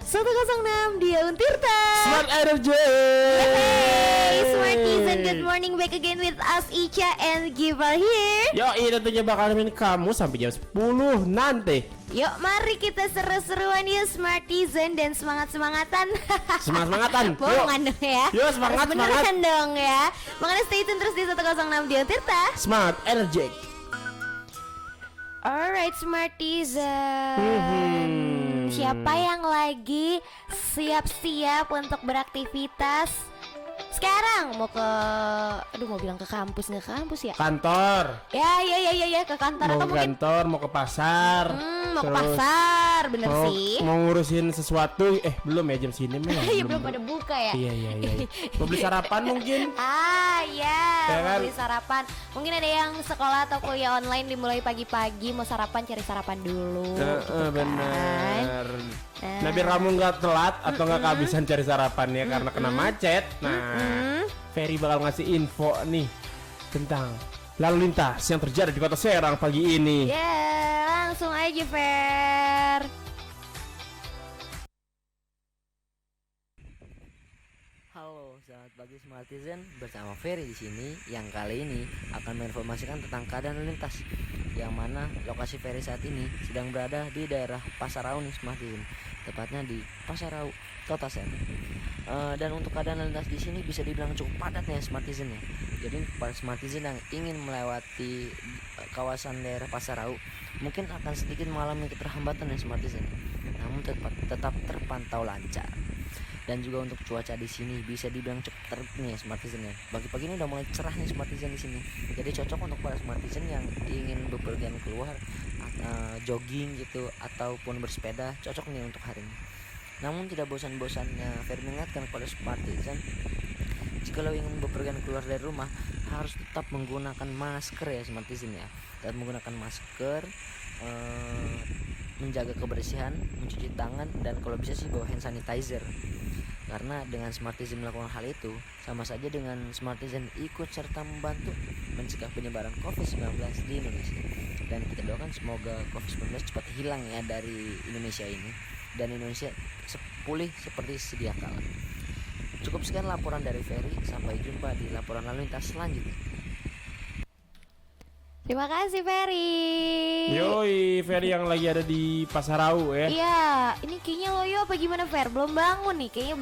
106 dia Untirta. Smart Energy. Hey, Smarties, and good morning, back again with us Ica and Givar here. Ini tentunya bakal nemenin kamu sampai jam 10 nanti. Yuk mari kita seru-seruan yuk Smartizen dan semangat-semangatan. Semangat-semangatan. Bohongan dong ya. Yuk semangat, Harus beneran semangat. dong ya. Makanya stay tune terus di 106 dia Untirta. Smart Energy. Alright Smartizen, siapa yang lagi siap-siap untuk beraktivitas sekarang? Mau bilang ke kampus, nggak ke kampus ya? Kantor. Ya ke kantor Mau atau ke mungkin kantor, mau ke pasar. mau ke Terus pasar, bener mau, sih. mau ngurusin sesuatu. Belum ya jam sini mah. Iya belum pada buka ya. Iya. Mau beli sarapan mungkin. Ya kan? mau beli sarapan. Mungkin ada yang sekolah atau kuliah online dimulai pagi-pagi, mau sarapan cari sarapan dulu. Gitu kan. Bener. Nah biar kamu nggak telat atau nggak kehabisan cari sarapannya karena kena macet. Nah, Ferry bakal ngasih info nih tentang lalu lintas yang terjadi di kota Serang pagi ini. Langsung aja Fer. Halo, selamat pagi Smartizen, bersama Ferry di sini yang kali ini akan menginformasikan tentang keadaan lalu lintas, yang mana lokasi Ferry saat ini sedang berada di daerah Pasarau nih Smartizen, tepatnya di Pasarau, Kota Serang. Dan untuk keadaan lalu lintas di sini bisa dibilang cukup padat nih Smartizen ya. Jadi para Smartizen yang ingin melewati kawasan daerah Pasarau mungkin akan sedikit mengalami keterhambatan ya Smartizen, namun tetap terpantau lancar. Dan juga untuk cuaca di sini bisa dibilang cukup terik nih Smartizen ya. Pagi-pagi ini udah mulai cerah nih Smartizen di sini. Jadi cocok untuk para Smartizen yang ingin bepergian keluar, jogging gitu ataupun bersepeda, cocok nih untuk hari ini. Namun tidak bosan-bosannya Ferry mengingatkan kepada Smartizen, jika lo ingin bepergian keluar dari rumah harus tetap menggunakan masker ya Smartizen ya. Dan menggunakan masker, menjaga kebersihan, mencuci tangan, dan kalau bisa sih bawa hand sanitizer. Karena dengan Smartizen melakukan hal itu sama saja dengan Smartizen ikut serta membantu mencegah penyebaran COVID-19 di Indonesia. Dan kita doakan semoga COVID-19 cepat hilang ya dari Indonesia ini, dan Indonesia pulih seperti sedia kala. Cukup sekian laporan dari Ferry, sampai jumpa di laporan lalu lintas selanjutnya. Terima kasih Ferry. Yoi, Ferry yang lagi ada di Pasarau ya. Iya, ini kayaknya loyo apa gimana Fer? Belum bangun nih, kayaknya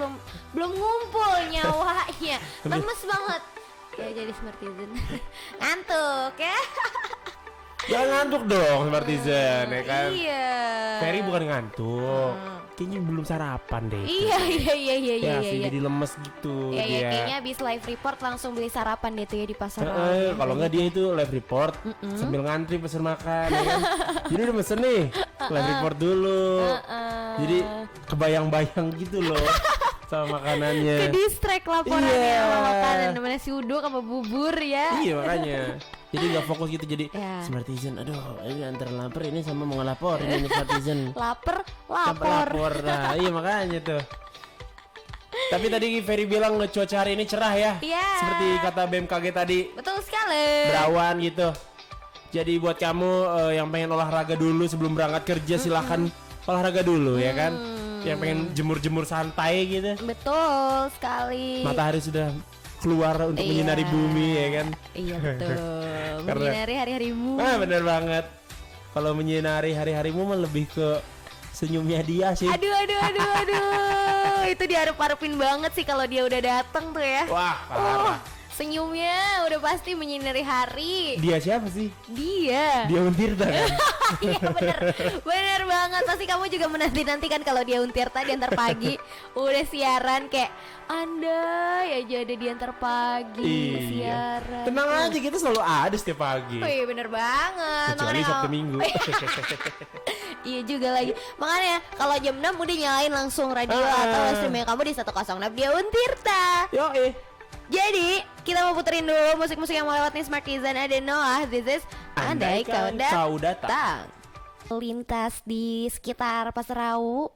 belum ngumpul nyawanya. Lemes banget. Ya jadi Smartizen. Ngantuk ya. Jangan ngantuk dong Smartizen ya kan. Iya. Ferry bukan ngantuk. Kayaknya belum sarapan deh. Iya. Ya sih jadi lemes gitu Iya, dia. kayaknya habis live report langsung beli sarapan deh tuh ya di pasar. Kalau nggak dia itu live report sambil ngantri pesen makan ya kan. Jadi udah pesen nih live report dulu. Jadi kebayang-bayang gitu loh sama makanannya. Ke distract laporannya Iya. sama makanan, nasi uduk sama bubur ya. Iya makanya. Jadi nggak fokus gitu, jadi Ya. Smartizen, aduh ini antara lapar ini sama mau ngelapor ini Smartizen. Lapar. Lapor. Nah iya makanya tuh. Tapi tadi Ferry bilang cuaca hari ini cerah ya. Iya. Seperti kata BMKG tadi, Betul sekali. berawan gitu. Jadi buat kamu yang pengen olahraga dulu sebelum berangkat kerja silahkan olahraga dulu ya kan. Yang pengen jemur-jemur santai gitu. Betul sekali. Matahari sudah keluar untuk Iya. menyinari bumi ya kan. Iya betul. Karena- Menyinari hari-harimu. Bener banget. Kalau menyinari hari-harimu mah lebih ke senyumnya dia sih. Aduh. Itu diharap-harapin banget sih kalau dia udah datang tuh ya. Wah parah. Senyumnya udah pasti menyinari hari. Dia siapa sih? Dia. Dia Untirta kan? Iya bener banget. Pasti kamu juga menanti-nantikan kalau dia Untirta di antar pagi udah siaran kayak andai aja ada di antar pagi siaran. Tenang aja, kita selalu ada setiap pagi. Oh iya bener banget. Kecuali Makanya Sabtu kalau- Minggu. Iya juga lagi. Makanya kalau jam 6 udah nyalain langsung radio atau streaming kamu di 106 dia Untirta. Yo Jadi kita mau puterin dulu musik-musik yang mau lewat nih Smartizen. Ada Noah, this is Andaikan Kau Datang. Datang. Lintas di sekitar Pasarau.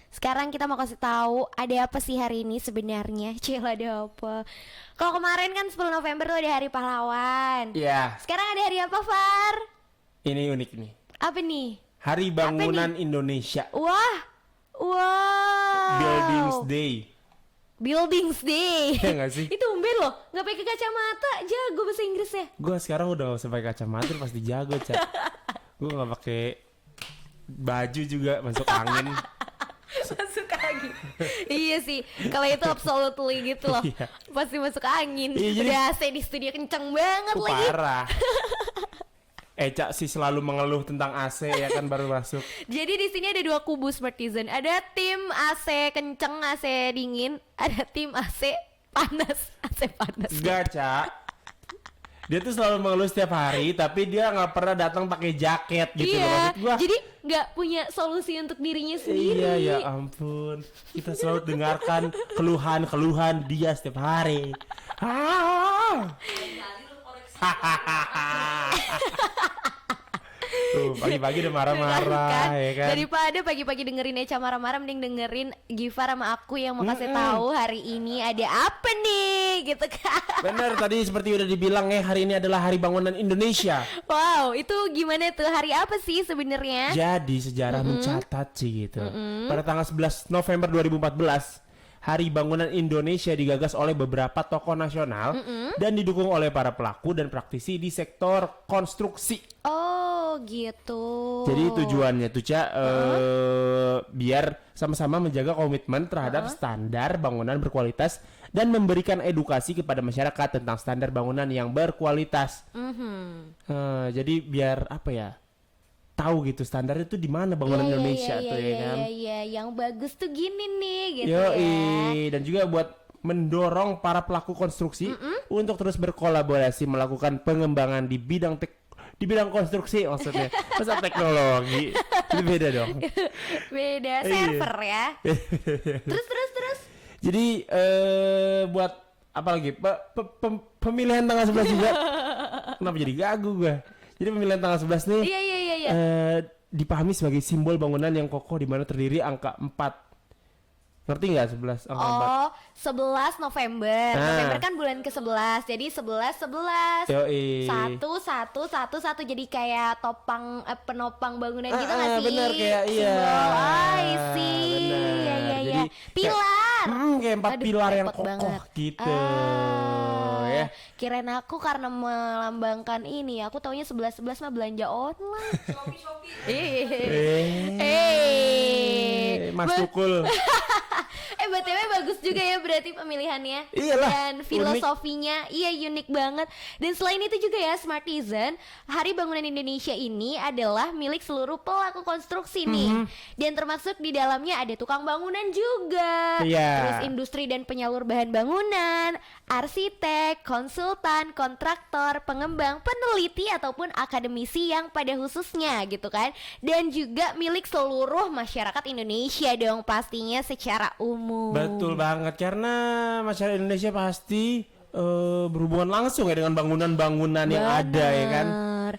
Sekarang kita mau kasih tahu ada apa sih hari ini sebenarnya. Cila ada apa? Kalau kemarin kan 10 November tuh ada Hari Pahlawan. Iya. Sekarang ada hari apa, Far? Ini unik nih. Apa nih? Hari Bangunan Indonesia. Wah, Day. Buildings Day. Ya nggak sih? Itu umben loh, nggak pakai kacamata, jago bahasa Inggrisnya. Gue sekarang udah gak usah pakai kacamata pasti jago, Cak. Gue nggak pakai baju juga masuk angin. Masuk angin. Iya sih, kalau itu absolutely gitu loh. Iya. Pasti masuk angin. Iya, jadi- Udah AC di studio kenceng banget lagi. Parah. Cak sih selalu mengeluh tentang AC ya kan baru masuk. Jadi di sini ada dua kubu Smartizen. Ada tim AC kenceng, AC dingin. Ada tim AC panas, AC panas. Enggak, Cak. Dia tuh selalu mengeluh setiap hari, tapi dia nggak pernah datang pakai jaket gitu loh, Iya, maksud gua. jadi nggak punya solusi untuk dirinya sendiri. Iya ya ampun, kita selalu dengarkan keluhan-keluhan dia setiap hari. Tuh pagi-pagi udah marah-marah Kan? ya kan. Daripada pagi-pagi dengerin Eca marah-marah, mending dengerin Gifar sama aku yang mau kasih tahu hari ini ada apa nih gitu kan. Bener tadi seperti udah dibilang hari ini adalah Hari Bangunan Indonesia. Wow, itu gimana tuh? Hari apa sih sebenarnya? Jadi sejarah mencatat sih gitu. Pada tanggal 11 November 2014, Hari Bangunan Indonesia digagas oleh beberapa tokoh nasional dan didukung oleh para pelaku dan praktisi di sektor konstruksi. Oh, gitu. Jadi tujuannya tuh Cak biar sama-sama menjaga komitmen terhadap standar bangunan berkualitas dan memberikan edukasi kepada masyarakat tentang standar bangunan yang berkualitas. Jadi biar apa ya? Tahu gitu standarnya tuh di mana bangunan Indonesia tuh ya kan. Iya, yang bagus tuh gini nih gitu Yoi. ya. Dan juga buat mendorong para pelaku konstruksi untuk terus berkolaborasi melakukan pengembangan di bidang konstruksi maksudnya. Masa teknologi. Itu beda dong. Beda Iya. server ya. Terus. Jadi buat apa lagi? Pemilihan tanggal 11 juga. Kenapa jadi gagu gua? Jadi pemilihan tanggal 11 nih Iya. dipahami sebagai simbol bangunan yang kokoh di mana terdiri angka 4. Ngerti nggak 11 angka 4? Oh, 11 November. Nah. November kan bulan ke-11. Jadi 11. Yoi. 1 jadi kayak topang penopang bangunan gitu nggak sih? Bener kayak iya. Simbol. I see. Bener. Iya. Jadi Pilar. kayak 4 Aduh, pilar yang repot kokoh banget. gitu. Ya. Kirain aku karena melambangkan ini, aku taunya 11 mah belanja online. Mas Tukul. BTW bagus juga ya berarti pemilihannya. Iyalah, Dan filosofinya unik banget. Dan selain itu juga ya Smartizen, Hari Bangunan Indonesia ini adalah milik seluruh pelaku konstruksi nih. Dan termasuk di dalamnya ada tukang bangunan juga. Iya. Terus industri dan penyalur bahan bangunan, arsitek, konsultan, kontraktor, pengembang, peneliti ataupun akademisi yang pada khususnya gitu kan. Dan juga milik seluruh masyarakat Indonesia dong pastinya secara umum. Betul banget karena masyarakat Indonesia pasti berhubungan langsung ya dengan bangunan-bangunan yang ada ya kan. Bener.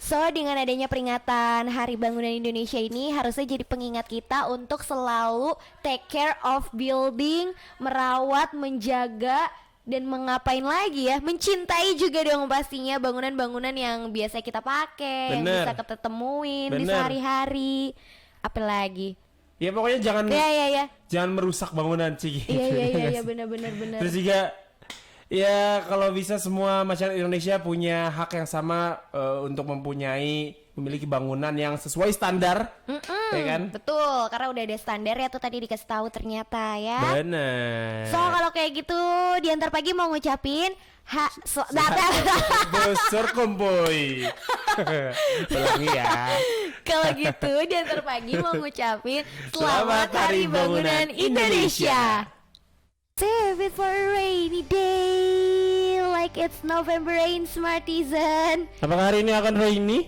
So dengan adanya peringatan Hari Bangunan Indonesia ini harusnya jadi pengingat kita untuk selalu take care of building, merawat, menjaga dan mengapain lagi ya, mencintai juga dong pastinya bangunan-bangunan yang biasa kita pakai, yang Bener. bisa kita temuin di Bener. sehari-hari. Apalagi? Ya pokoknya jangan Ya. jangan merusak bangunan sih. Iya benar. Terus juga ya kalau bisa semua masyarakat Indonesia punya hak yang sama untuk memiliki bangunan yang sesuai standar, ya kan? Betul, karena udah ada standar ya tuh tadi dikasih tahu ternyata ya. Bener. So kalau kayak gitu diantar pagi mau ngucapin Bosor komboy. Ulangi ya. kalau gitu diantar pagi mau ngucapin Selamat Hari Bangunan Indonesia. Save it for a rainy day, like it's November rain, Smartizen. Apakah hari ini akan rainy?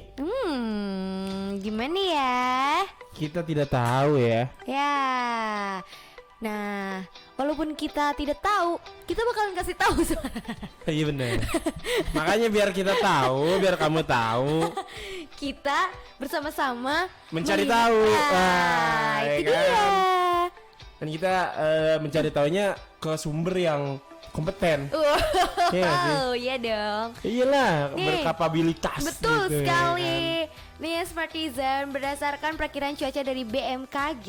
Gimana ya? Kita tidak tahu ya. Ya. Nah, walaupun kita tidak tahu, kita bakalan kasih tahu. Iya benar. Makanya biar kita tahu, biar kamu tahu, Kita bersama-sama mencari melihat. tahu. Nah, Ya itu kan? dia. Dan kita mencari tahunya ke sumber yang kompeten. Iya nggak sih? Wow, iya dong. Iyalah, Nih, berkapabilitas. Betul gitu, ya sekali. kan? Nih Smartizen, berdasarkan perkiraan cuaca dari BMKG,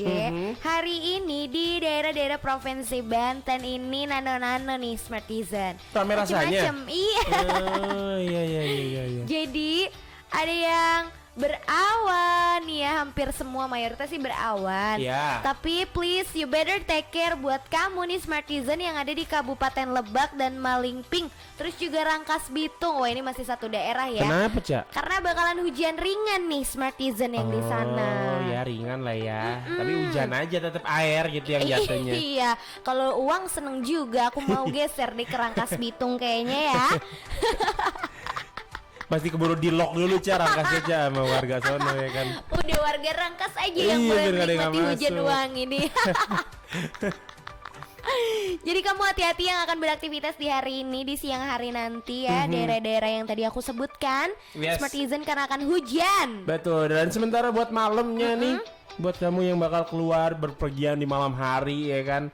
hari ini di daerah-daerah Provinsi Banten ini nano-nano nih Smartizen. Rame rasanya? Macem-macem, iya. Oh, iya. Jadi ada yang berawan ya, hampir semua mayoritas sih berawan. Iya. Tapi please you better take care buat kamu nih Smartizen yang ada di Kabupaten Lebak dan Malingping, terus juga Rangkas Bitung. Wah, ini masih satu daerah ya. Kenapa, Cak? Karena bakalan hujan ringan nih Smartizen yang di sana. Oh ya, ringan lah ya. Tapi hujan aja tetap air gitu yang jatuhnya. Iya, kalau uang seneng juga. Aku mau geser deh ke Rangkas Bitung kayaknya ya. Pasti keburu di lock dulu, Cak, Rangkas aja sama warga sono ya kan. Udah warga Rangkas aja yang Iya, boleh biar nggak ada yang menikmati nggak hujan masuk. uang ini. Jadi kamu hati-hati yang akan beraktivitas di hari ini, di siang hari nanti ya, daerah-daerah yang tadi aku sebutkan. Yes. Smartizen karena akan hujan. Betul, dan sementara buat malamnya nih, buat kamu yang bakal keluar berpergian di malam hari ya kan,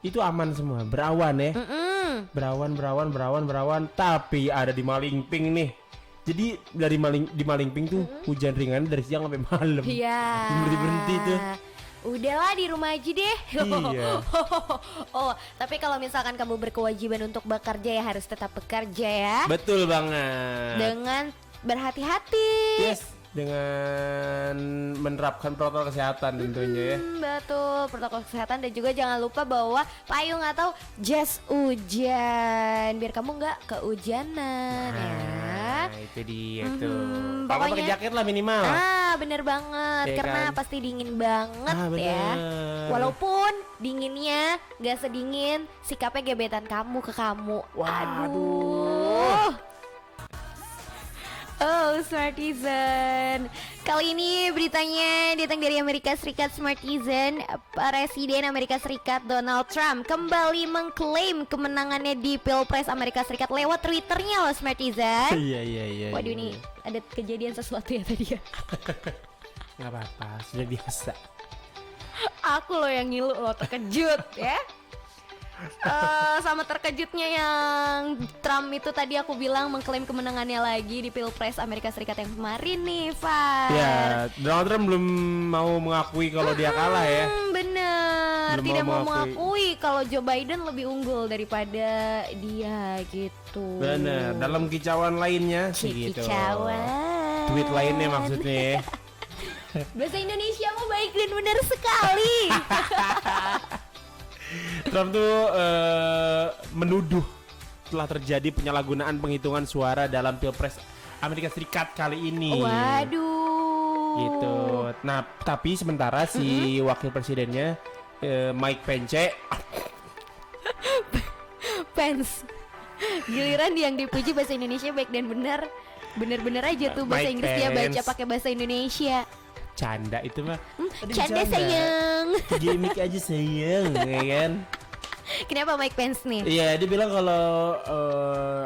itu aman semua, berawan ya. Berawan, tapi ada di Malingping nih. Jadi di Malingping tuh hujan ringan dari siang sampai malam. Iya. Berhenti tuh. Udahlah di rumah aja deh. Iya. Oh, tapi kalau misalkan kamu berkewajiban untuk bekerja ya harus tetap bekerja ya. Betul banget. Dengan berhati-hati. Yes, dengan menerapkan protokol kesehatan tentunya ya. Betul, protokol kesehatan, dan juga jangan lupa bawa payung atau jas hujan biar kamu nggak kehujanan ya. Nah, itu dia tuh. Kamu pokoknya- pakai jaket lah minimal. Bener banget, Iya karena kan? pasti dingin banget Bener. ya. Walaupun dinginnya gak sedingin sikapnya gebetan kamu ke kamu. Waduh. Oh, Smartizen. Kali ini beritanya datang dari Amerika Serikat. Smartizen, Presiden Amerika Serikat Donald Trump kembali mengklaim kemenangannya di Pilpres Amerika Serikat lewat Twitternya loh Smartizen. Iya. Waduh, nih ada kejadian sesuatu ya tadi ya. Nggak apa-apa, sudah biasa. Aku loh yang ngilu loh, terkejut ya. Sama terkejutnya yang Trump itu tadi aku bilang mengklaim kemenangannya lagi di Pilpres Amerika Serikat yang kemarin nih, Far. Ya, Donald Trump belum mau mengakui kalau dia kalah ya. Bener, Belum tidak mau mau mengakui kalau Joe Biden lebih unggul daripada dia gitu. Bener, dalam kicauan lainnya sih gitu. Kicauan. Tweet lainnya maksudnya. Bahasa Indonesia mau baik dan benar sekali. Trump tuh menuduh telah terjadi penyalahgunaan penghitungan suara dalam Pilpres Amerika Serikat kali ini. Waduh. Gitu. Nah, tapi sementara si wakil presidennya Mike Pence Pence. Giliran yang dipuji bahasa Indonesia baik dan benar. Bener-bener aja tuh bahasa Mike Inggris dia baca Pence. pakai bahasa Indonesia. canda itu mah. Tadi Canda bercanda. sayang. Gimik aja sayang, ya kan? Kenapa Mike Pence nih? Iya, dia bilang kalau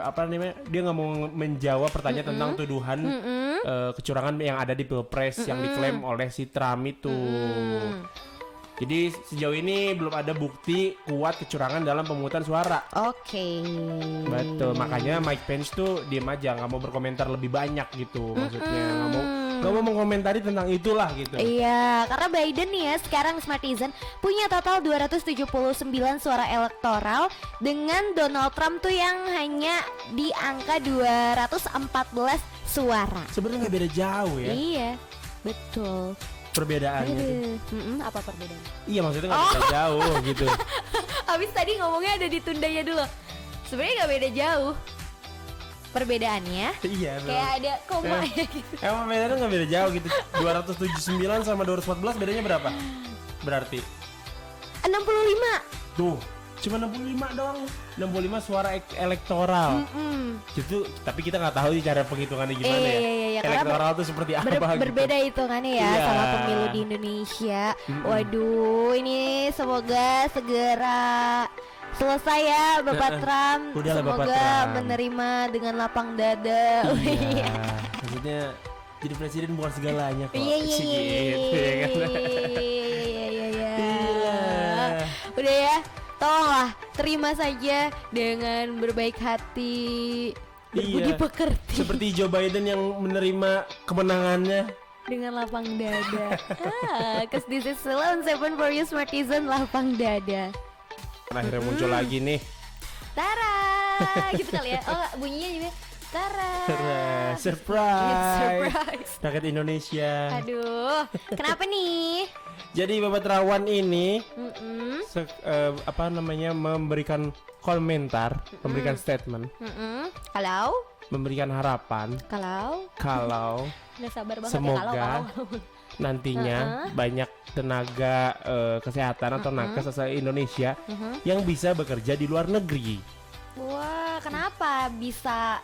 apa namanya, dia nggak mau menjawab pertanyaan tentang tuduhan kecurangan yang ada di Pilpres yang diklaim oleh si Trump itu. Jadi sejauh ini belum ada bukti kuat kecurangan dalam pemungutan suara. Oke. Betul, makanya Mike Pence tuh diem aja, nggak mau berkomentar lebih banyak gitu. Maksudnya nggak mau mengomentari tentang itulah gitu. Iya, karena Biden nih ya sekarang Smartizen punya total 279 suara elektoral, dengan Donald Trump tuh yang hanya di angka 214 suara. Sebenarnya nggak beda jauh ya Iya, betul. perbedaannya tuh. Apa perbedaannya? Iya, maksudnya nggak beda jauh gitu. Abis tadi ngomongnya ada ditundanya dulu. Sebenarnya nggak beda jauh. Perbedaannya Iya, kayak ada koma ya gitu. emang bedanya nggak beda jauh gitu. 279 sama 214 bedanya berapa? Berarti 65. tuh cuma 65 doang. 65 suara elektoral. Itu tapi kita nggak tahu sih cara penghitungannya gimana ya. Iya, karena Elektoral tuh seperti apa gitu. berbeda hitungannya ya Iya. sama pemilu di Indonesia. Waduh, ini semoga segera selesai ya Bapak Trump. Udahlah, Semoga Bapak Trump. menerima dengan lapang dada. Iya. Maksudnya jadi presiden bukan segalanya kok. Iya, iya, Sih, iya, gitu, ya kan? iya. Iya. Udah ya. tolonglah terima saja dengan berbaik hati, berbudi Iya. pekerti Seperti Joe Biden yang menerima kemenangannya. dengan lapang dada. Cause this is Salon 7 for you Smartizen, lapang dada. Akhirnya muncul lagi nih. Tara, gitu kali ya. Oh, bunyinya juga Tara. Surprise. Surprise. Rakyat Indonesia. Aduh, kenapa nih? Jadi Bapak Terawan ini Mm-mm, memberikan komentar, memberikan statement, mm-mm. Kalau, memberikan harapan kalau nggak sabar banget ya semoga kalau. nantinya banyak tenaga kesehatan atau nakes asal Indonesia yang bisa bekerja di luar negeri. Wah, kenapa bisa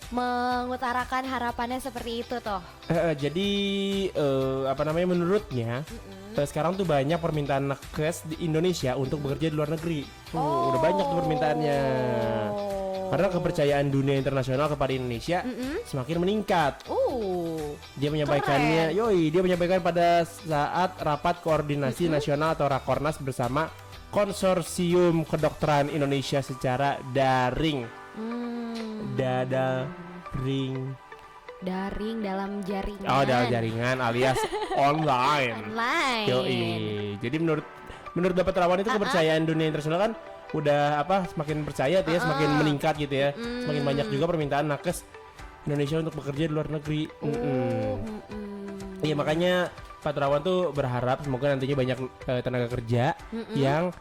mengutarakan harapannya seperti itu toh? Jadi menurutnya sekarang tuh banyak permintaan nakes di Indonesia untuk bekerja di luar negeri. Udah banyak tuh permintaannya. Karena kepercayaan dunia internasional kepada Indonesia semakin meningkat. Dia menyampaikannya, dia menyampaikan pada saat rapat koordinasi nasional atau Rakornas bersama Konsorsium Kedokteran Indonesia secara daring. Daring dalam jaringan. Oh, dalam jaringan alias online. Online. Jadi menurut Bapak Terawan itu kepercayaan dunia internasional kan udah semakin percaya tuh ya, semakin meningkat gitu ya. Semakin banyak juga permintaan nakes Indonesia untuk bekerja di luar negeri. Iya, makanya Pak Terawan tuh berharap semoga nantinya banyak tenaga kerja yang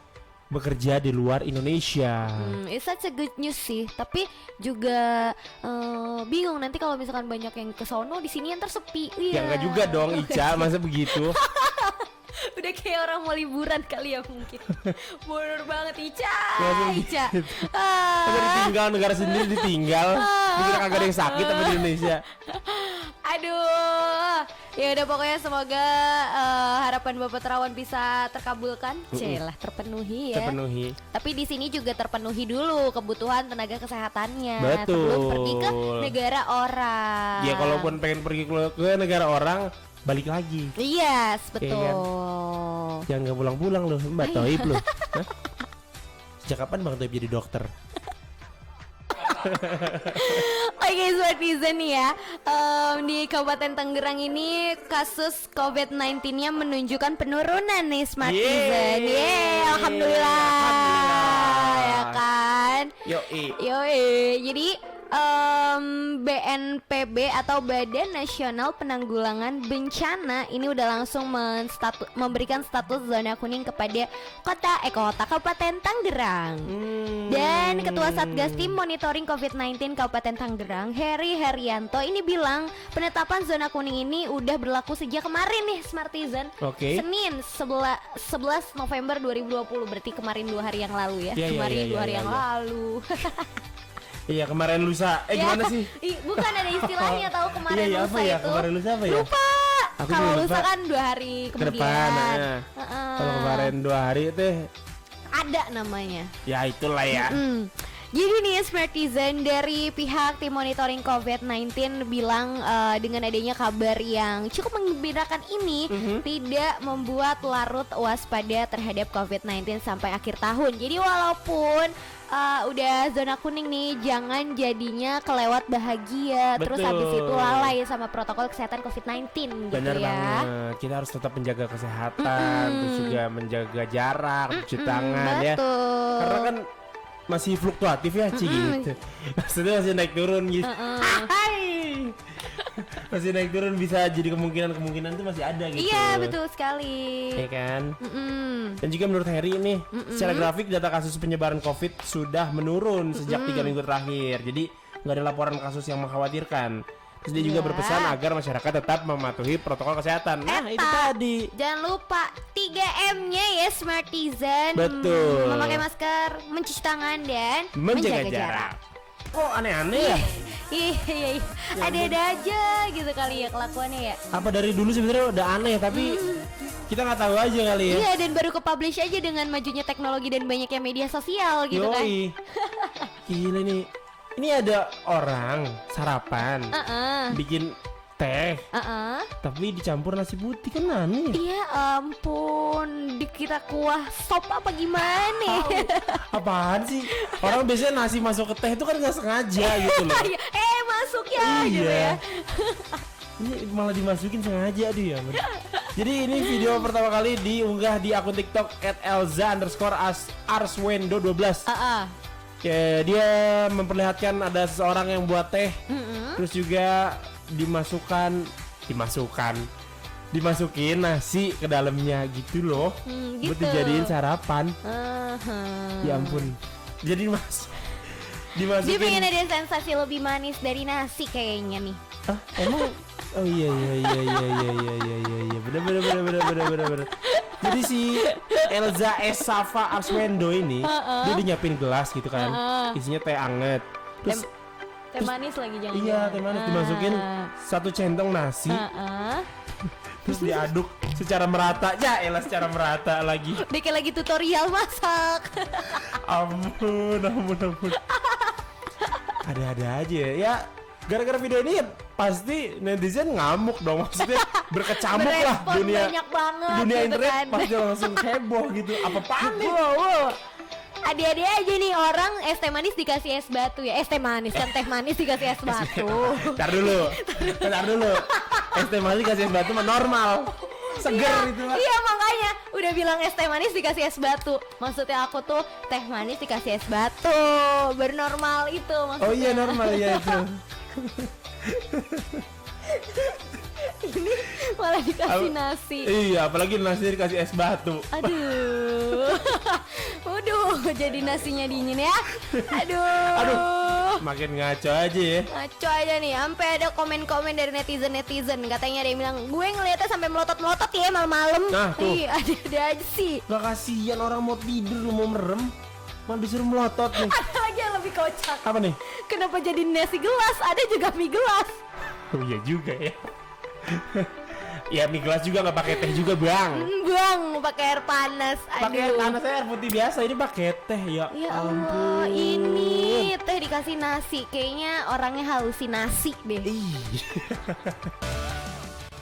bekerja di luar Indonesia. It's such a good news sih. Tapi juga bingung nanti kalau misalkan banyak yang ke sono, di sini yang tersepi. Ya enggak juga dong, Ica, masa begitu? Udah kayak orang mau liburan kali ya mungkin. Bodoh banget Ica. Masa Ica. Masa ditinggal, negara sendiri ditinggal. Dikira kagak ada yang sakit apa di Indonesia. Aduh. Ya udah pokoknya semoga harapan Bapak Terawan bisa terkabulkan. Celah terpenuhi ya. Terpenuhi. Tapi di sini juga terpenuhi dulu kebutuhan tenaga kesehatannya. Betul. Sebelum pergi ke negara orang. Ya kalaupun pengen pergi ke negara orang, balik lagi. Yes, betul. Iya kan? Jangan nggak pulang-pulang loh, Mbak Toib loh. Hah? Sejak kapan Bang Toib jadi dokter? Oke, Smartizen nih ya, di Kabupaten Tangerang ini kasus COVID-19-nya menunjukkan penurunan nih Smartizen. Alhamdulillah, ya kan. Yoi. Jadi BNPB atau Badan Nasional Penanggulangan Bencana ini udah langsung memberikan status zona kuning kepada kota Kabupaten Tangerang. Dan Ketua Satgas Tim Monitoring COVID-19 Kabupaten Tangerang, Heri Herianto ini bilang penetapan zona kuning ini udah berlaku sejak kemarin nih Smartizen. Oke. Senin 11 November 2020, berarti kemarin 2 hari yang lalu ya. Iya, Kemarin iya, 2 hari iya, yang iya. lalu. Iya, kemarin lusa. Gimana sih? Bukan, ada istilahnya tahu kemarin Iya, lusa apa ya? itu. Kemarin lusa apa ya? Lupa. Aku Kalau juga lusa lupa. kan 2 hari Ke kemudian. depan. Kalau kemarin 2 hari itu Ada namanya. ya itulah ya. Jadi nih Smartizen, dari pihak tim monitoring COVID-19 bilang dengan adanya kabar yang cukup menggembirakan ini tidak membuat larut waspada terhadap COVID-19 sampai akhir tahun. Jadi walaupun udah zona kuning nih, jangan jadinya kelewat bahagia. Terus Betul. habis itu lalai sama protokol kesehatan COVID-19 gitu Bener ya. banget. Kita harus tetap menjaga kesehatan, terus juga menjaga jarak, cuci tangan ya. Betul. Karena kan masih fluktuatif ya, Ci gitu. Maksudnya masih naik turun gitu. Hai. Masih naik turun, bisa jadi kemungkinan tuh masih ada gitu. Iya, betul sekali. Iya kan? Dan juga menurut Heri nih, secara grafik data kasus penyebaran COVID sudah menurun sejak 3 minggu terakhir. Jadi nggak ada laporan kasus yang mengkhawatirkan. Terus dia juga Iya. berpesan agar masyarakat tetap mematuhi protokol kesehatan. Nah, itu Eta. tadi. Jangan lupa 3M-nya ya Smartizen. Betul. Memakai masker, mencuci tangan dan Menjaga jarak. Kok aneh-aneh ya? Iya. Ada-ada aja gitu kali ya kelakuannya ya. Apa dari dulu sebenarnya udah aneh tapi kita nggak tahu aja kali ya. Iya, dan baru ke-publish aja dengan majunya teknologi dan banyaknya media sosial gitu kan. Yoi. Gila nih. Ini ada orang sarapan bikin teh, Heeh. tapi dicampur nasi putih kan aneh. Iya ampun, dikira kuah sop apa gimana? Apaan sih? Orang biasanya nasi masuk ke teh itu kan nggak sengaja gitu loh. Masuk ya gitu Iya. ya. Ini malah dimasukin sengaja dia. Jadi ini video pertama kali diunggah di akun TikTok @elza_arswendo12. Ya, dia memperlihatkan ada seseorang yang buat teh, terus juga dimasukin nasi ke dalamnya gitu loh, Gitu. buat dijadiin sarapan. Ya ampun. Jadi Dia dimasukin. pengen ada sensasi lebih manis dari nasi kayaknya nih. Ah, emang? Oh iya, bener. Jadi si Elza Safa Arswendo ini dia nyiapin gelas gitu kan, isinya teh anget. Terus Teh manis lagi jangan. iya, teh manis dimasukin satu centong nasi, terus diaduk secara merata. Ya elah, secara merata lagi. Dia kayak lagi tutorial masak. Ampun. Ada-ada aja ya. Gara-gara video ini ya pasti netizen ngamuk dong, maksudnya berkecamuk lah Berespon dunia banyak banget dunia gitu internet kan. pasti langsung heboh gitu. Apa-apaan nih? Wow. Adik-adik aja nih orang es teh manis dikasih es batu ya. Es teh manis kan teh manis dikasih es batu. Ntar dulu. Es teh manis kasih es batu mah normal. Seger itu mah. Iya makanya udah bilang es teh manis dikasih es batu. Maksudnya aku tuh teh manis dikasih es batu. Bernormal itu maksudnya. Oh iya normal ya itu. Ini malah dikasih nasi. Iya, apalagi nasi dikasih es batu. Aduh. Waduh, jadi nasinya dingin ya. Aduh. Makin ngaco aja ya. Ngaco aja nih, sampai ada komen-komen dari netizen. Katanya ada yang bilang, gue ngeliatnya sampai melotot-melotot ya malam-malam. Nah, tuh. Ih, ada aja sih. Gak kasihan orang mau tidur lu mau merem, malah disuruh melotot nih. Ada lagi yang lebih kocak. Apa nih? Kenapa jadi nasi gelas? Ada juga mie gelas. Oh iya juga ya. Ya mie gelas juga nggak pakai teh juga bang. Bang, pakai air panas. Pakai air panas, air putih biasa, ini pakai teh ya. Ya Allah, ampun. ini teh dikasih nasi. Kayaknya orangnya halusinasi deh.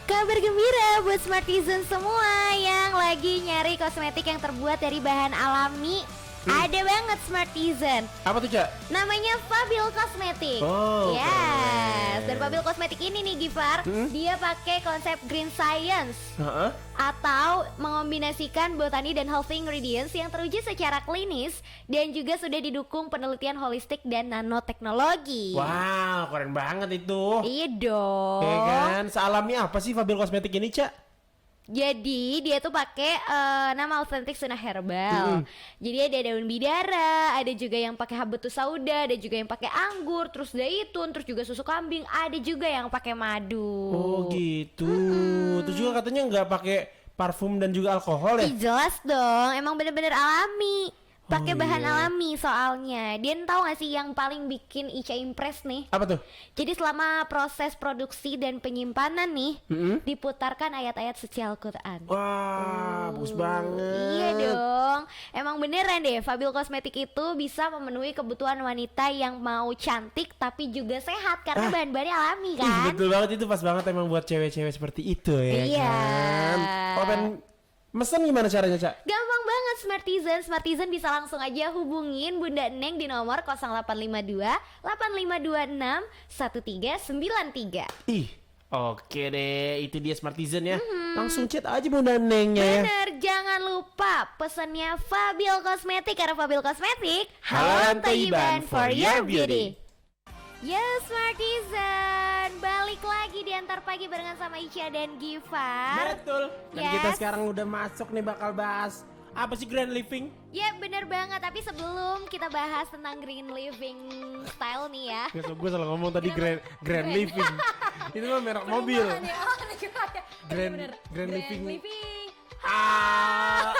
Kabar gembira buat Smartizen semua yang lagi nyari kosmetik yang terbuat dari bahan alami. Ada banget Smartizen. Apa tuh Cak? Namanya Fabil Cosmetic. Oh, yes. keren. Dan Fabil Cosmetic ini nih Gifar, dia pakai konsep green science Heeh. atau mengombinasikan botani dan healthy ingredients yang teruji secara klinis dan juga sudah didukung penelitian holistik dan nanoteknologi. Wow, keren banget itu. Iya dong. Ya kan, sealami apa sih Fabil Cosmetic ini Cak? Jadi dia tuh pakai nama autentik Sunnah Herbal. Jadi ada daun bidara, ada juga yang pakai habatus sauda, ada juga yang pakai anggur, terus zaitun, terus juga susu kambing, ada juga yang pakai madu. Oh gitu. Terus juga katanya nggak pakai parfum dan juga alkohol ya? Ih, jelas dong, emang bener-bener alami. Pakai Oh, bahan iya. alami soalnya. Dia tahu gak sih yang paling bikin Ica impress nih? Apa tuh? Jadi selama proses produksi dan penyimpanan nih, diputarkan ayat-ayat suci Al-Quran. Wah, bagus banget. Iya dong. Emang beneran deh, Fabil Cosmetic itu bisa memenuhi kebutuhan wanita yang mau cantik tapi juga sehat karena bahan-bahannya alami Ih, kan. betul banget, itu pas banget emang buat cewek-cewek seperti itu ya Iya. kan. Kalau pengen mesen gimana caranya Cak? Gampang banget Smartizen bisa langsung aja hubungin Bunda Neng di nomor 0852 8526 1393. Ih, oke deh, itu dia Smartizen ya. Langsung chat aja Bunda Nengnya ya. Bener, jangan lupa pesannya Fabil Cosmetic karena Fabil Cosmetic Halalan Thayyiban for your beauty. Yo Smartizen, balik lagi di Antar Pagi barengan sama Ica dan Gifar. Betul. Dan Yes. kita sekarang udah masuk nih bakal bahas apa sih grand living? Ya bener banget, tapi sebelum kita bahas tentang green living style nih ya. Gue salah ngomong tadi grand living. Itu mah merek mobil. Perumahan ya, oh, negara ya. Grand Bener. living. Living. Ah.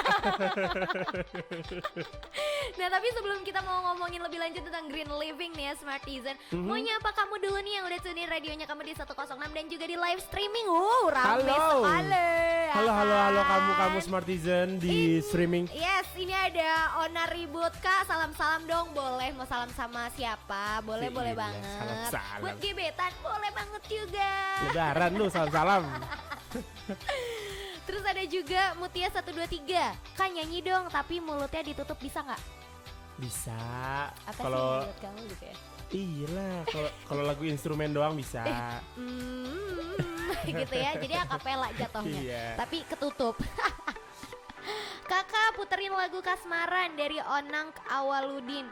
Nah tapi sebelum kita mau ngomongin lebih lanjut tentang green living nih ya Smartizen, mau nyapa kamu dulu nih yang udah tunin radionya kamu di 106 dan juga di live streaming. Rame sekali. Halo kamu Smartizen di streaming. Yes, ini ada Ona Ribut Kak, salam-salam dong. Boleh mau salam sama siapa? Boleh banget. Salam-salam. Buat gebetan boleh banget juga. Lebaran lu salam-salam. Terus ada juga Mutia 123. Kak nyanyi dong tapi mulutnya ditutup bisa nggak? Bisa. Apa Kalau sih menurut kamu gitu ya? Iya kalau lagu instrumen doang bisa. Gitu ya. Jadi akapela jatuhnya. Iya. Tapi ketutup. Kakak puterin lagu Kasmaran dari Onang Awaludin.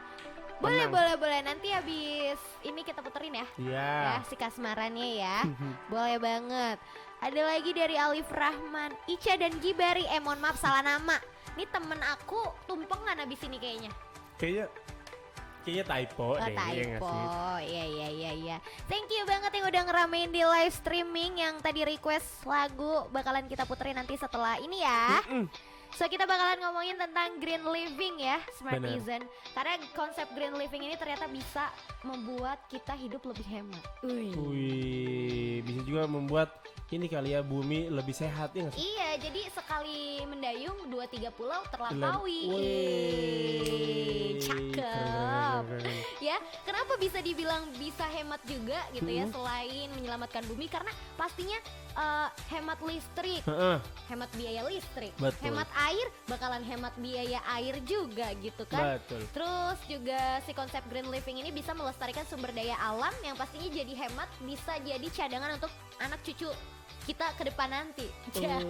Boleh. Nanti habis ini kita puterin ya. Iya. Ya si Kasmarannya ya. Boleh banget. Ada lagi dari Alif Rahman, Ica dan Gibari. Mohon maaf salah nama. Ini temen aku tumpengan abis ini kayaknya. Kayaknya typo deh. Typo. Iya. Thank you banget yang udah ngeramein di live streaming yang tadi request lagu bakalan kita puterin nanti setelah ini ya. So kita bakalan ngomongin tentang green living ya Smartizen. Karena konsep green living ini ternyata bisa membuat kita hidup lebih hemat. Wih, bisa juga membuat ini kali ya bumi lebih sehat ya nggak sih? Iya, jadi sekali mendayung 2-3 pulau terlampaui. Cakep. Keren. Ya, kenapa bisa dibilang bisa hemat juga gitu ya selain menyelamatkan bumi karena pastinya hemat listrik, hemat biaya listrik, Betul. hemat air bakalan hemat biaya air juga gitu kan. Betul. Terus juga si konsep green living ini bisa melestarikan sumber daya alam yang pastinya jadi hemat, bisa jadi cadangan untuk anak cucu kita ke depan nanti. Iya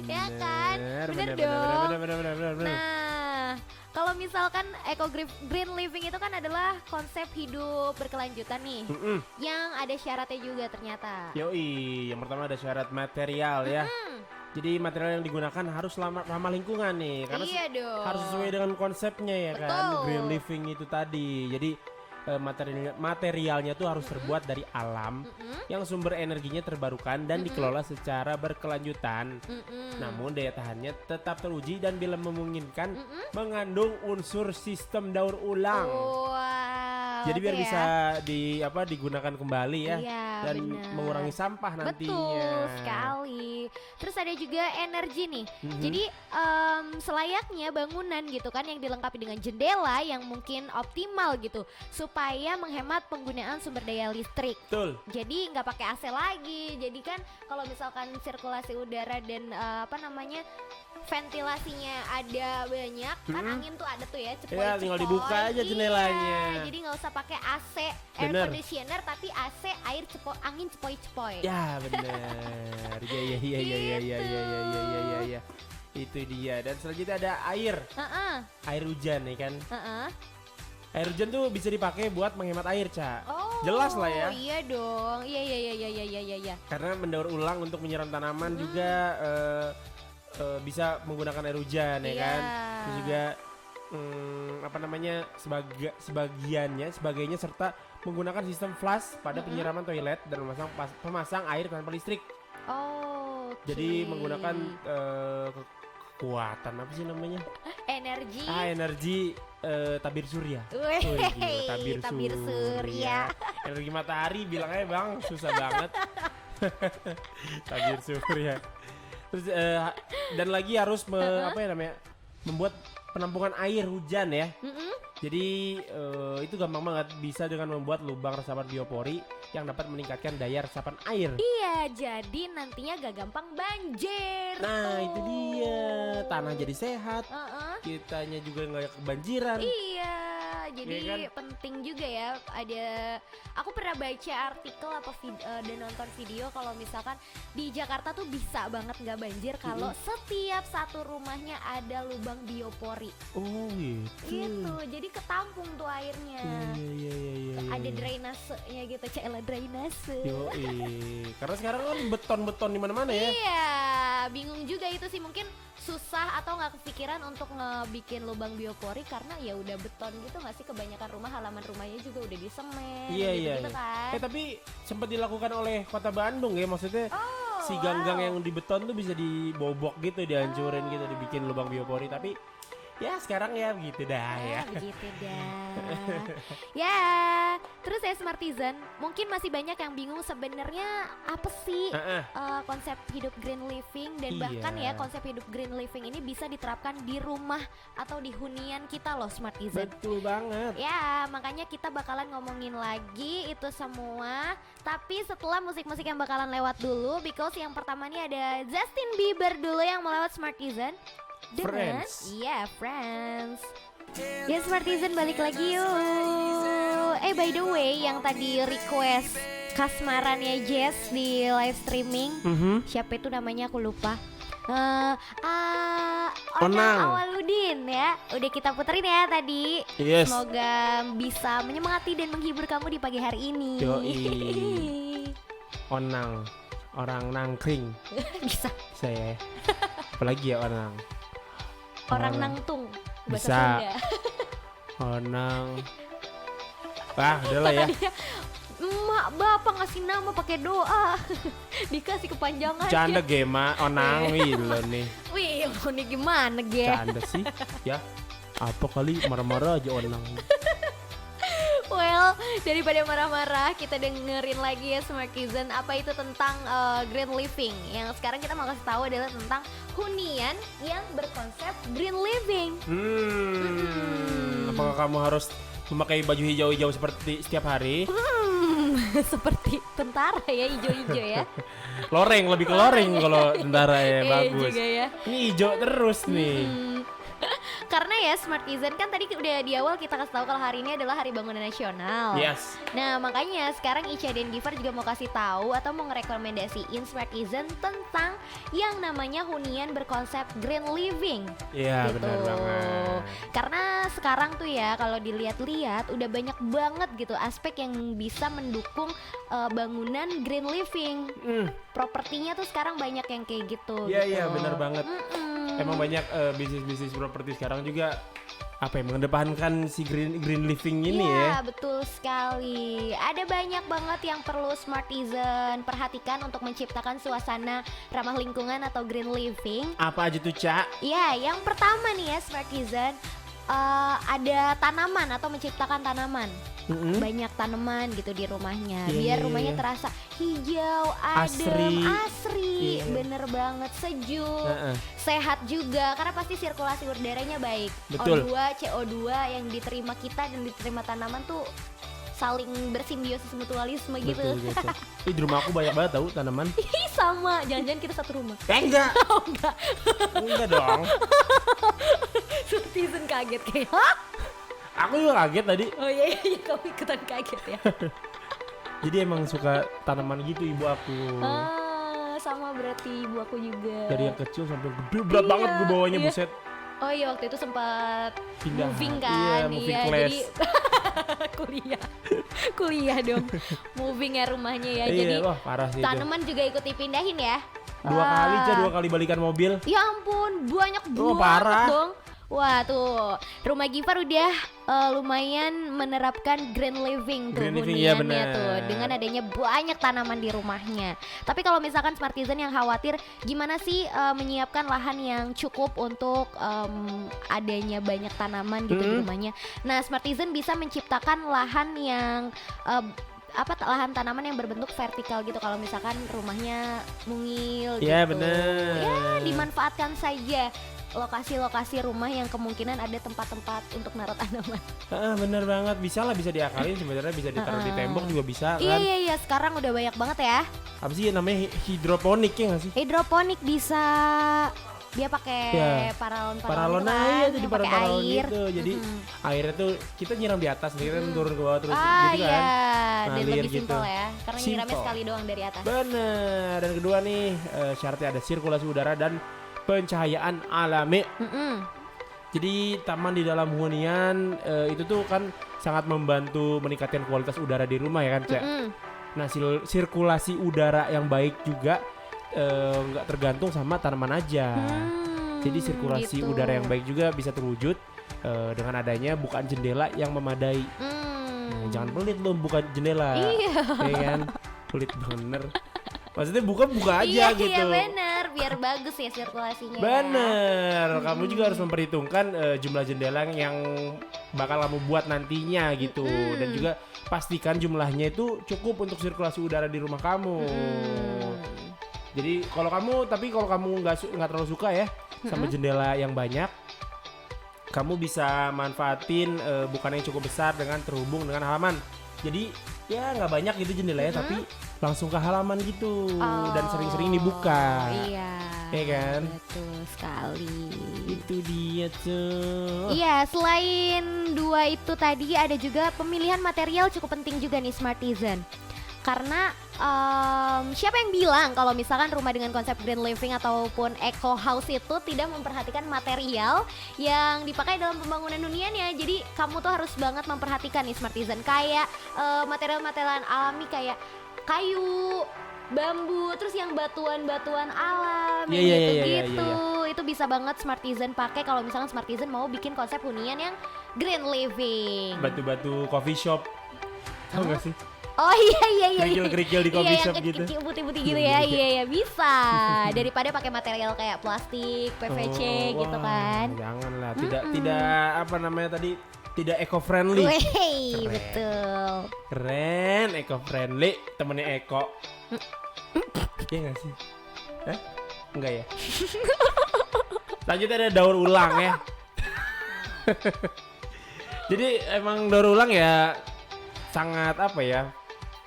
Ya kan? Bener dong. Bener. Nah, kalau misalkan green living itu kan adalah konsep hidup berkelanjutan nih, yang ada syaratnya juga ternyata. Yoi, yang pertama ada syarat material ya. Jadi material yang digunakan harus ramah lingkungan nih, karena Iya dong. harus sesuai dengan konsepnya ya kan, Betul. green living itu tadi. Jadi materialnya tuh harus terbuat dari alam yang sumber energinya terbarukan dan dikelola secara berkelanjutan. Namun daya tahannya tetap teruji dan bila memungkinkan mengandung unsur sistem daur ulang. Wow. Jadi biar oke bisa ya. digunakan kembali ya, Iya, dan benar. mengurangi sampah nantinya. Betul sekali. Terus ada juga energi nih. Jadi selayaknya bangunan gitu kan yang dilengkapi dengan jendela yang mungkin optimal gitu supaya menghemat penggunaan sumber daya listrik. Betul. Jadi nggak pakai AC lagi. Jadi kan kalau misalkan sirkulasi udara dan ventilasinya ada banyak kan angin tuh ada tuh ya cepoy-cepoy. Ya, tinggal dibuka aja jendelanya. Iya, jadi nggak usah pakai AC air Bener. conditioner tapi AC angin cepoy-cepoy. Ya benar. Iya. Itu dia. Dan selanjutnya ada air. Air hujan nih kan. Air hujan tuh bisa dipakai buat menghemat air, Ca. Oh, jelas lah ya. Iya dong. Iya. Karena mendaur ulang untuk menyiram tanaman juga bisa menggunakan air hujan ya Iya. kan. Terus juga sebagainya serta menggunakan sistem flush pada penyiraman toilet dan pemasang air tanpa listrik. Oh. Jadi menggunakan kekuatan apa sih namanya? energi. Energi tabir surya. Wih, Gila, tabir surya. Energi matahari bilang aja bang, susah banget. Tabir surya. Terus dan lagi harus membuat penampungan air hujan ya. Jadi itu gampang banget, bisa dengan membuat lubang resapan biopori yang dapat meningkatkan daya resapan air. Iya, jadi nantinya gak gampang banjir. Nah itu dia, tanah jadi sehat, kitanya juga nggak kebanjiran. Iya, jadi Iya kan? penting juga ya. Aku pernah baca artikel dan nonton video kalau misalkan di Jakarta tuh bisa banget nggak banjir kalau setiap satu rumahnya ada lubang biopori. Oh gitu. Gitu, jadi ketampung tuh airnya. Iya. Ada drainasenya gitu, Cela drainase. Yoi. Karena sekarang kan beton di mana-mana ya. Iya, bingung juga itu sih, mungkin susah atau nggak kepikiran untuk ngebikin lubang biopori karena ya udah beton gitu nggak sih, kebanyakan halaman rumahnya juga udah disemen Iya. gitu kan. Tapi sempat dilakukan oleh Kota Bandung ya, maksudnya si ganggang yang di beton tuh bisa dibobok gitu, dihancurin gitu, dibikin lubang biopori. Tapi ya sekarang ya begitu dah ya. Begitu dah. Ya, terus ya Smartizen, mungkin masih banyak yang bingung sebenarnya apa sih konsep hidup green living, dan bahkan ya konsep hidup green living ini bisa diterapkan di rumah atau di hunian kita loh Smartizen. Betul banget. Ya, makanya kita bakalan ngomongin lagi itu semua. Tapi setelah musik-musik yang bakalan lewat dulu, because yang pertama nih ada Justin Bieber dulu yang melewat Smartizen. Dengan, iya Friends. Ya Smartizen balik lagi yuk. By the way, yang tadi request kasmarannya Jess di live streaming, siapa itu namanya aku lupa. Onang Awaludin ya. Udah kita puterin ya tadi. Yes. Semoga bisa menyemangati dan menghibur kamu di pagi hari ini. Yoi. Onang, orang nangkring. Bisa ya. Apalagi ya Onang. Orang nangtung bahasa bisa. Sunda. Onang. Udahlah ya. Emak bapak ngasih nama pakai doa. Dikasih kepanjangan. Canda gema Onang lo nih. Wih, ini gimana ge? Canda sih. Ya. Apa kali marah-marah aja Onang. Well, daripada marah-marah, kita dengerin lagi ya Smartizen apa itu tentang green living. Yang sekarang kita mau kasih tahu adalah tentang hunian yang berkonsep green living. Apakah kamu harus memakai baju hijau-hijau seperti setiap hari? Seperti tentara ya, hijau-hijau ya. Loreng, lebih ke loreng kalau tentara ya, bagus. Juga ya. Ini hijau terus nih. Karena ya Smartizen kan tadi udah di awal kita kasih tahu kalau hari ini adalah Hari Bangunan Nasional. Yes. Nah makanya sekarang Ica dan Giver juga mau kasih tahu atau mau ngerekomendasiin Smartizen tentang yang namanya hunian berkonsep green living. Iya gitu. benar banget. Karena sekarang tuh ya kalau dilihat-lihat udah banyak banget gitu aspek yang bisa mendukung bangunan green living. Propertinya tuh sekarang banyak yang kayak gitu. Iya benar banget. Emang banyak bisnis-bisnis properti sekarang juga mengedepankan si green living ini ya. Iya betul sekali. Ada banyak banget yang perlu Smartizen perhatikan untuk menciptakan suasana ramah lingkungan atau green living. Apa aja tuh Cak? Ya, yang pertama nih ya Smartizen, ada tanaman atau menciptakan tanaman. Banyak tanaman gitu di rumahnya, biar rumahnya terasa hijau, adem, asri. Bener banget, sejuk, sehat juga karena pasti sirkulasi udaranya baik. Betul. O2, CO2 yang diterima kita dan diterima tanaman tuh saling bersimbiosis mutualisme gitu. Betul. Di rumah aku banyak banget tahu tanaman. Sama, jangan-jangan kita satu rumah. Enggak. Oh, enggak. Enggak dong. Smartizen kaget kayak. Aku juga kaget tadi. Oh iya, kamu ikutan kaget ya. Jadi emang suka tanaman gitu ibu aku. Sama berarti ibu aku juga. Dari yang kecil sampai gede, berat banget gue bawanya, buset. Oh iya, waktu itu sempat pindah moving kan. moving class. Jadi kuliah dong. Moving ya rumahnya ya. Jadi wah, parah sih tanaman juga ikut dipindahin ya. Dua kali balikan mobil. Ya ampun, banyak banget parah dong. Wah tuh, rumah Givar udah lumayan menerapkan green living tuh huniannya tuh dengan adanya banyak tanaman di rumahnya. Tapi kalau misalkan Smartizen yang khawatir gimana sih menyiapkan lahan yang cukup untuk adanya banyak tanaman gitu di rumahnya. Nah Smartizen bisa menciptakan lahan yang lahan tanaman yang berbentuk vertikal gitu kalau misalkan rumahnya mungil gitu. Iya bener. Ya dimanfaatkan saja lokasi-lokasi rumah yang kemungkinan ada tempat-tempat untuk naruh tanaman. Bener banget, bisa diakalin sebenarnya, bisa ditaruh di tembok juga bisa kan. Iya sekarang udah banyak banget ya. Apa sih namanya, hidroponik ya nggak sih? Hidroponik bisa. Dia pakai paralon aja jadi pakai paralon air gitu. Jadi airnya tuh kita nyiram di atas, kita turun ke bawah terus gitu kan. Iya, dan Ngalir lebih simpel ya. Karena nyiramnya sekali doang dari atas. Bener. Dan kedua nih syaratnya ada sirkulasi udara dan pencahayaan alami. Jadi taman di dalam hunian itu tuh kan sangat membantu meningkatkan kualitas udara di rumah ya kan Cak. Nah sirkulasi udara yang baik juga nggak tergantung sama tanaman aja. Jadi sirkulasi udara yang baik juga bisa terwujud dengan adanya bukaan jendela yang memadai. Jangan pelit loh buka jendela. Iya. Ya kan? Pelit bener. Maksudnya buka aja gitu. Iya bener, biar bagus ya sirkulasinya. Bener, kamu juga harus memperhitungkan jumlah jendela yang bakal kamu buat nantinya gitu. Dan juga pastikan jumlahnya itu cukup untuk sirkulasi udara di rumah kamu. Jadi kalau kamu nggak terlalu suka ya sama jendela yang banyak, kamu bisa manfaatin bukan yang cukup besar dengan terhubung dengan halaman. Jadi ya nggak banyak gitu jendelanya, tapi langsung ke halaman gitu dan sering-sering dibuka. Iya. Iya kan? Betul sekali. Itu dia tuh. Iya, selain dua itu tadi ada juga pemilihan material cukup penting juga nih Smartisan. Karena siapa yang bilang kalau misalkan rumah dengan konsep green living ataupun eco house itu tidak memperhatikan material yang dipakai dalam pembangunan huniannya. Jadi kamu tuh harus banget memperhatikan nih Smartisan, kayak material-material alami kayak kayu, bambu, terus yang batuan-batuan alam gitu-gitu. Itu bisa banget Smartisan pakai kalau misalkan Smartisan mau bikin konsep hunian yang green living. Batu-batu coffee shop. Tahu nggak sih? Oh iya. Kerikil-kerikil di coffee shop gitu. Yang putih-putih gitu ya. Iya bisa. Daripada pakai material kayak plastik, PVC gitu kan. Janganlah, tidak apa namanya tadi? Tidak eco friendly. Wey, betul. Keren, eco friendly, temennya Eko. Iya nggak sih? Enggak ya? Lanjut ada daur ulang ya. Jadi emang daur ulang ya sangat apa ya,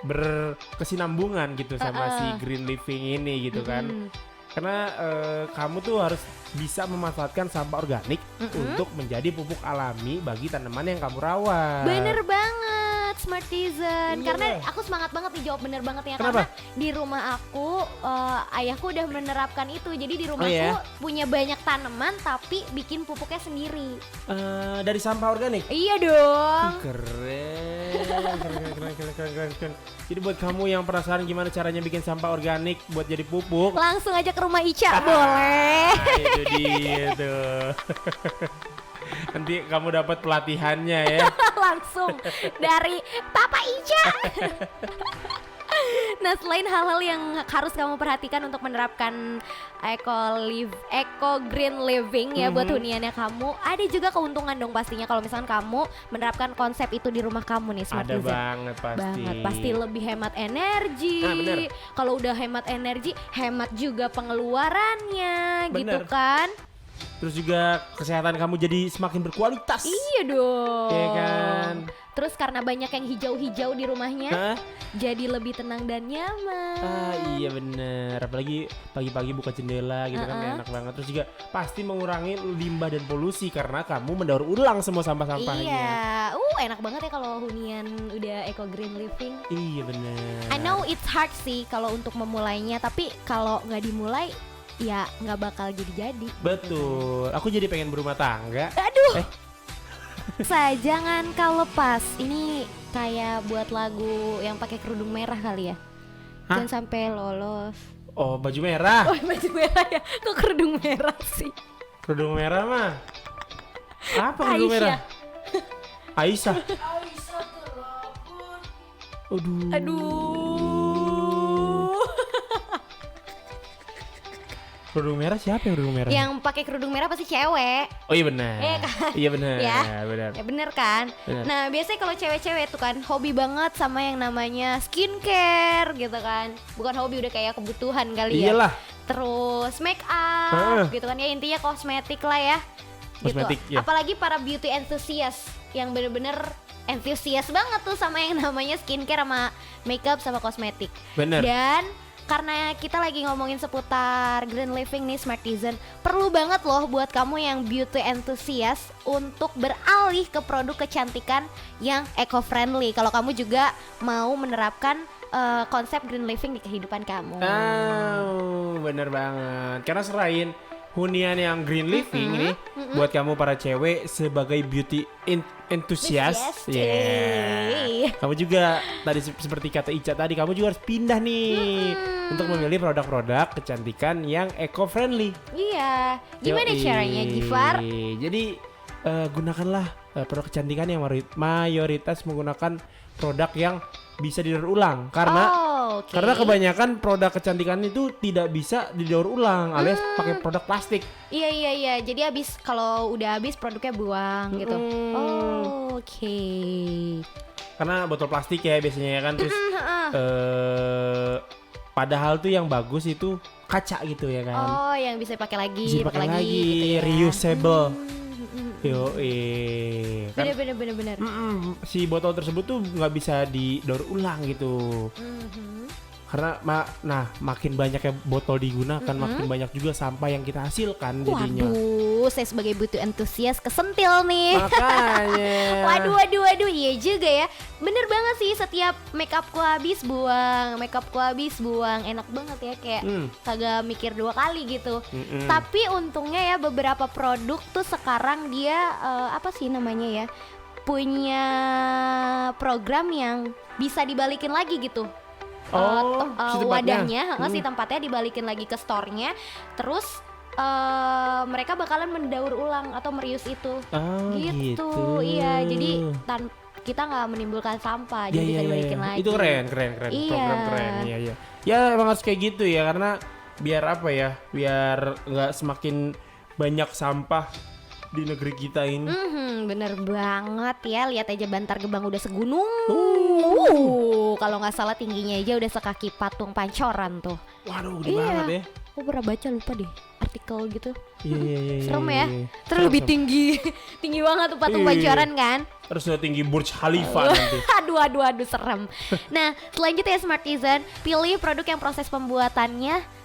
berkesinambungan gitu sama si green living ini gitu kan. Karena kamu tuh harus bisa memanfaatkan sampah organik untuk menjadi pupuk alami bagi tanaman yang kamu rawat. Bener banget Smartisan. Iya. Karena aku semangat banget nih jawab bener banget ya. Kenapa? Karena di rumah aku ayahku udah menerapkan itu. Jadi di rumahku ya? punya banyak tanaman tapi bikin pupuknya sendiri. Dari sampah organik. Iya dong. Keren. Jadi buat kamu yang penasaran gimana caranya bikin sampah organik buat jadi pupuk, Langsung aja ke rumah Ica boleh. itu dia tuh. Nanti kamu dapat pelatihannya ya. Langsung dari Papa Ica. Nah, selain hal-hal yang harus kamu perhatikan untuk menerapkan eco green living ya buat huniannya kamu, ada juga keuntungan dong pastinya kalau misalkan kamu menerapkan konsep itu di rumah kamu nih Ada Smartisan. banget pasti. Pasti lebih hemat energi. Bener. Kalau udah hemat energi, hemat juga pengeluarannya gitu Bener. kan. Terus juga kesehatan kamu jadi semakin berkualitas. Iya dong. Iya kan? Terus karena banyak yang hijau-hijau di rumahnya, Hah? jadi lebih tenang dan nyaman. Iya bener. Apalagi pagi-pagi buka jendela gitu kan enak banget. Terus juga pasti mengurangi limbah dan polusi karena kamu mendaur ulang semua sampah-sampahnya. Iya, enak banget ya kalau hunian udah eco green living. Iya bener. I know it's hard sih kalau untuk memulainya, tapi kalau nggak dimulai ya nggak bakal jadi-jadi. Betul. Aku jadi pengen berumah tangga. Aduh. Jangan kau lepas. Ini kayak buat lagu yang pakai kerudung merah kali ya. Hah? Jangan sampai lolos. Oh, baju merah. Oh, baju merah ya. Kok kerudung merah sih? Kerudung merah mah. Apa kerudung merah? Aisyah. Aduh. Kerudung merah siapa yang kerudung merah? Yang pakai kerudung merah pasti cewek. Oh iya benar. Iya kan? Iya benar. Ya. Benar. Ya bener kan? Bener. Nah biasanya kalau cewek-cewek tuh kan hobi banget sama yang namanya skincare gitu kan. Bukan hobi, udah kayak kebutuhan kali ya. Iyalah. Terus make up gitu kan ya, intinya kosmetik lah ya. Kosmetik, gitu. ya. Apalagi para beauty enthusiast yang bener-bener enthusiast banget tuh sama yang namanya skincare sama makeup sama kosmetik. Bener. Dan karena kita lagi ngomongin seputar green living nih Smartisan, perlu banget loh buat kamu yang beauty enthusiast untuk beralih ke produk kecantikan yang eco-friendly. Kalau kamu juga mau menerapkan konsep green living di kehidupan kamu. Oh, bener banget. Karena selain hunian yang green living ini buat kamu para cewek sebagai beauty enthusiast, kamu juga tadi seperti kata Ica tadi, kamu juga harus pindah nih untuk memilih produk-produk kecantikan yang eco-friendly. Iya, gimana caranya Gifar? Jadi gunakanlah produk kecantikan yang mayoritas menggunakan produk yang bisa didaur ulang karena oke. karena kebanyakan produk kecantikan itu tidak bisa didaur ulang alias pakai produk plastik. Iya. Jadi kalau udah habis produknya buang gitu. Oke. Karena botol plastik ya biasanya ya kan terus padahal tuh yang bagus itu kaca gitu ya kan. Oh, yang bisa dipakai lagi, Bisa dipakai lagi, gitu ya. reusable. Yo, kan Bener. si botol tersebut tuh nggak bisa didaur ulang gitu. Karena makin banyak ya botol digunakan, makin banyak juga sampah yang kita hasilkan jadinya. Waduh, saya sebagai butuh antusias kesentil nih. Makanya. Waduh, iya juga ya. Bener banget sih, setiap makeupku habis buang, enak banget ya kayak kagak mikir 2 kali gitu. Tapi untungnya ya beberapa produk tuh sekarang dia apa sih namanya ya, punya program yang bisa dibalikin lagi gitu. Si tempatnya. Wadahnya, si tempatnya dibalikin lagi ke store-nya, terus mereka bakalan mendaur ulang atau mereuse itu. Gitu. Iya, jadi kita nggak menimbulkan sampah, jadi bisa dibalikin lagi. Itu keren. Iya. Program keren. Iya. Ya emang harus kayak gitu ya karena biar apa ya? Biar nggak semakin banyak sampah di negeri kita ini. Bener banget ya, lihat aja Bantar Gebang udah segunung. Kalau nggak salah tingginya aja udah sekaki patung Pancoran tuh. Waduh, gede banget ya. Aku pernah baca, lupa deh artikel gitu. Iya. Serem ya. Terus lebih tinggi banget tuh patung Pancoran kan. Terus udah tinggi Burj Khalifa nanti. Aduh serem. Nah, selanjutnya ya Smartisan, pilih produk yang proses pembuatannya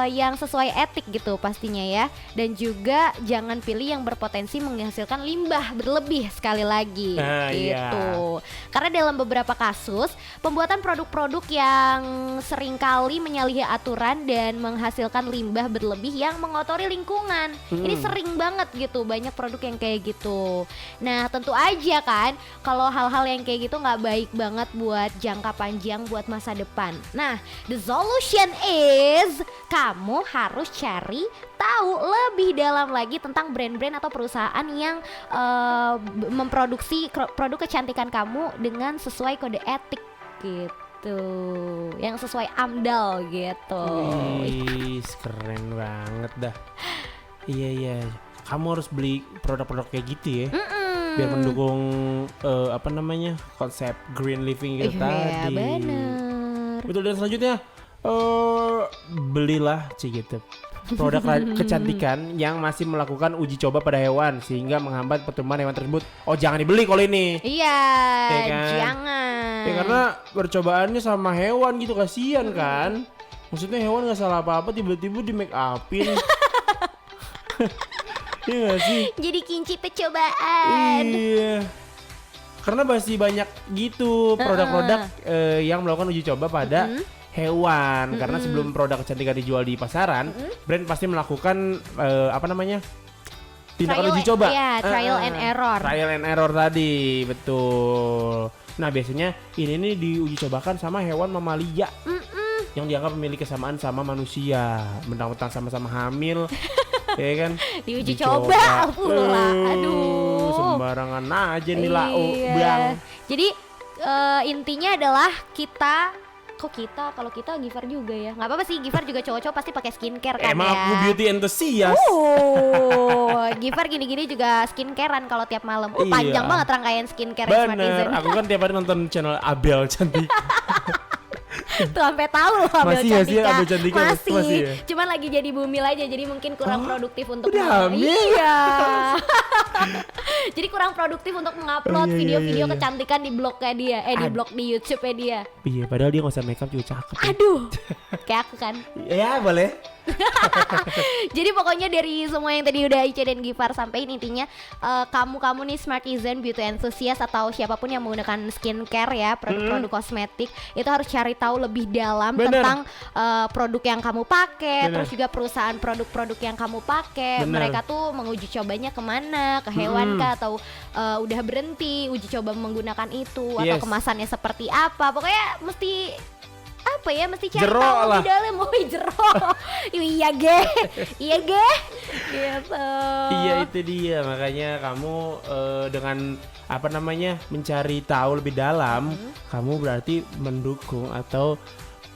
yang sesuai etik gitu pastinya ya. Dan juga jangan pilih yang berpotensi menghasilkan limbah berlebih sekali lagi gitu. Karena dalam beberapa kasus pembuatan produk-produk yang seringkali menyalahi aturan dan menghasilkan limbah berlebih yang mengotori lingkungan. Ini sering banget gitu, banyak produk yang kayak gitu. Nah, tentu aja kan kalau hal-hal yang kayak gitu nggak baik banget buat jangka panjang, buat masa depan. Nah, the solution is kamu harus cari tahu lebih dalam lagi tentang brand-brand atau perusahaan yang memproduksi produk kecantikan kamu dengan sesuai kode etik gitu, yang sesuai AMDAL gitu. Keren banget dah. Iya. Kamu harus beli produk-produk kayak gitu ya. Biar mendukung konsep green living kita tadi. Iya bener. Betul. Dan selanjutnya belilah gitu produk kecantikan yang masih melakukan uji coba pada hewan sehingga menghambat pertumbuhan hewan tersebut. Jangan dibeli kalau ini. Iya, kan? Jangan. Ya karena percobaannya sama hewan gitu, kasihan kan. Maksudnya hewan gak salah apa-apa tiba-tiba di make upin. Iya gak sih? Jadi kinci percobaan. Iya. Karena masih banyak gitu produk-produk yang melakukan uji coba pada hewan. Karena sebelum produk kecantikan dijual di pasaran, brand pasti melakukan tindakan uji coba. Iya, trial and error. Trial and error tadi, betul. Nah, biasanya ini nih diuji cobakan sama hewan mamalia yang dianggap memiliki kesamaan sama manusia, mentang-mentang sama-sama hamil. Ya kan? Diuji coba pula. Aduh. Sembarangan aja nih lau, iya. Bang. Jadi intinya adalah kalau kita Givar juga ya. Nggak apa-apa sih, Givar juga cowok-cowok pasti pakai skincare kan. Emang ya. aku beauty enthusiast. Givar gini-gini juga skincarean kalau tiap malam. Iya. Panjang banget rangkaian skincare Bener, aku kan tiap hari nonton channel Abel Cantik. Tuh sampai tahu loh Abel Masih Cantika. Abel Cantika masih ya? Cuman lagi jadi bumil aja, jadi mungkin kurang produktif untuk udah hamil? Iya. Jadi kurang produktif untuk mengupload video-video kecantikan di blognya dia, di blog di YouTube-nya dia. Iya, padahal dia nggak usah makeup juga cakep. Aduh, kayak aku kan. Ya boleh. Jadi pokoknya dari semua yang tadi udah Ica dan Givar sampaikan, intinya kamu nih Smartisan, beauty enthusiast atau siapapun yang menggunakan skincare ya, produk-produk kosmetik, itu harus cari tahu lebih dalam tentang produk yang kamu pakai, terus juga perusahaan produk-produk yang kamu pakai. Mereka tuh menguji cobanya kemana, ke hewan kah, atau udah berhenti uji coba menggunakan itu, atau kemasannya seperti apa. Pokoknya mesti apa ya? Mesti cari Jero tahu lah. di dalam. Oh, jero. Iya ge. Iya ge. Gitu. Iya itu dia, makanya kamu dengan apa namanya mencari tahu lebih dalam, kamu berarti mendukung atau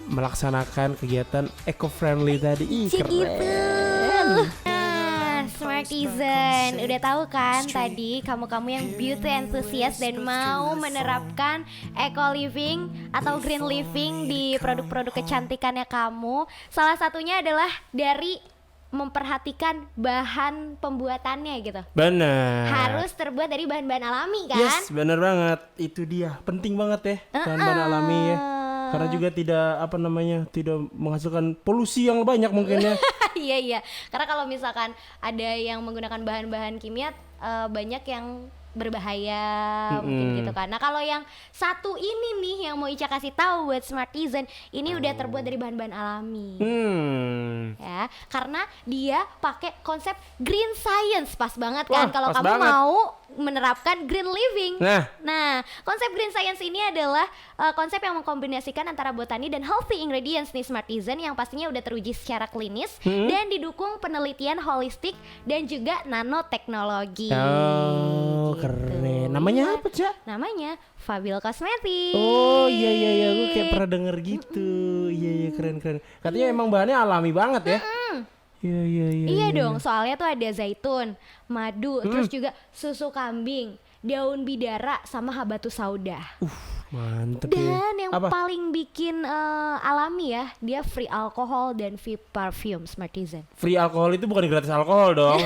melaksanakan kegiatan eco-friendly tadi. Ih, Cik keren. gitu. Nah, Smartizen, udah tahu kan tadi kamu-kamu yang beauty enthusiast dan mau menerapkan eco living atau green living di produk-produk kecantikannya kamu. Salah satunya adalah dari memperhatikan bahan pembuatannya gitu. Benar. Harus terbuat dari bahan-bahan alami kan? Yes, benar banget. Itu dia, penting banget ya bahan-bahan alami ya. Karena juga tidak menghasilkan polusi yang banyak mungkin ya. Iya. Karena kalau misalkan ada yang menggunakan bahan-bahan kimia banyak yang berbahaya mungkin gitu kan. Nah kalau yang satu ini nih yang mau Ica kasih tahu buat Smartizen, ini udah terbuat dari bahan-bahan alami. Ya, karena dia pakai konsep green science, pas banget kan Wah, kalau pas kamu banget. mau menerapkan green living. Nah. Konsep green science ini adalah konsep yang mengkombinasikan antara botani dan healthy ingredients nih Smartizen, yang pastinya udah teruji secara klinis dan didukung penelitian holistik dan juga nanoteknologi. Oh, Gitu. keren. Namanya Iya. apa, Cak? Namanya Fabio Cosmetics. Oh iya, gue kayak pernah denger gitu. Iya keren. Katanya emang bahannya alami banget ya. Iya. Iya dong, soalnya tuh ada zaitun, madu, terus juga susu kambing, daun bidara, sama habatus sauda. Mantep ya. Dan yang Apa? paling bikin alami ya, dia free alkohol dan free perfume Smartizen. Free alkohol itu bukan gratis alkohol dong.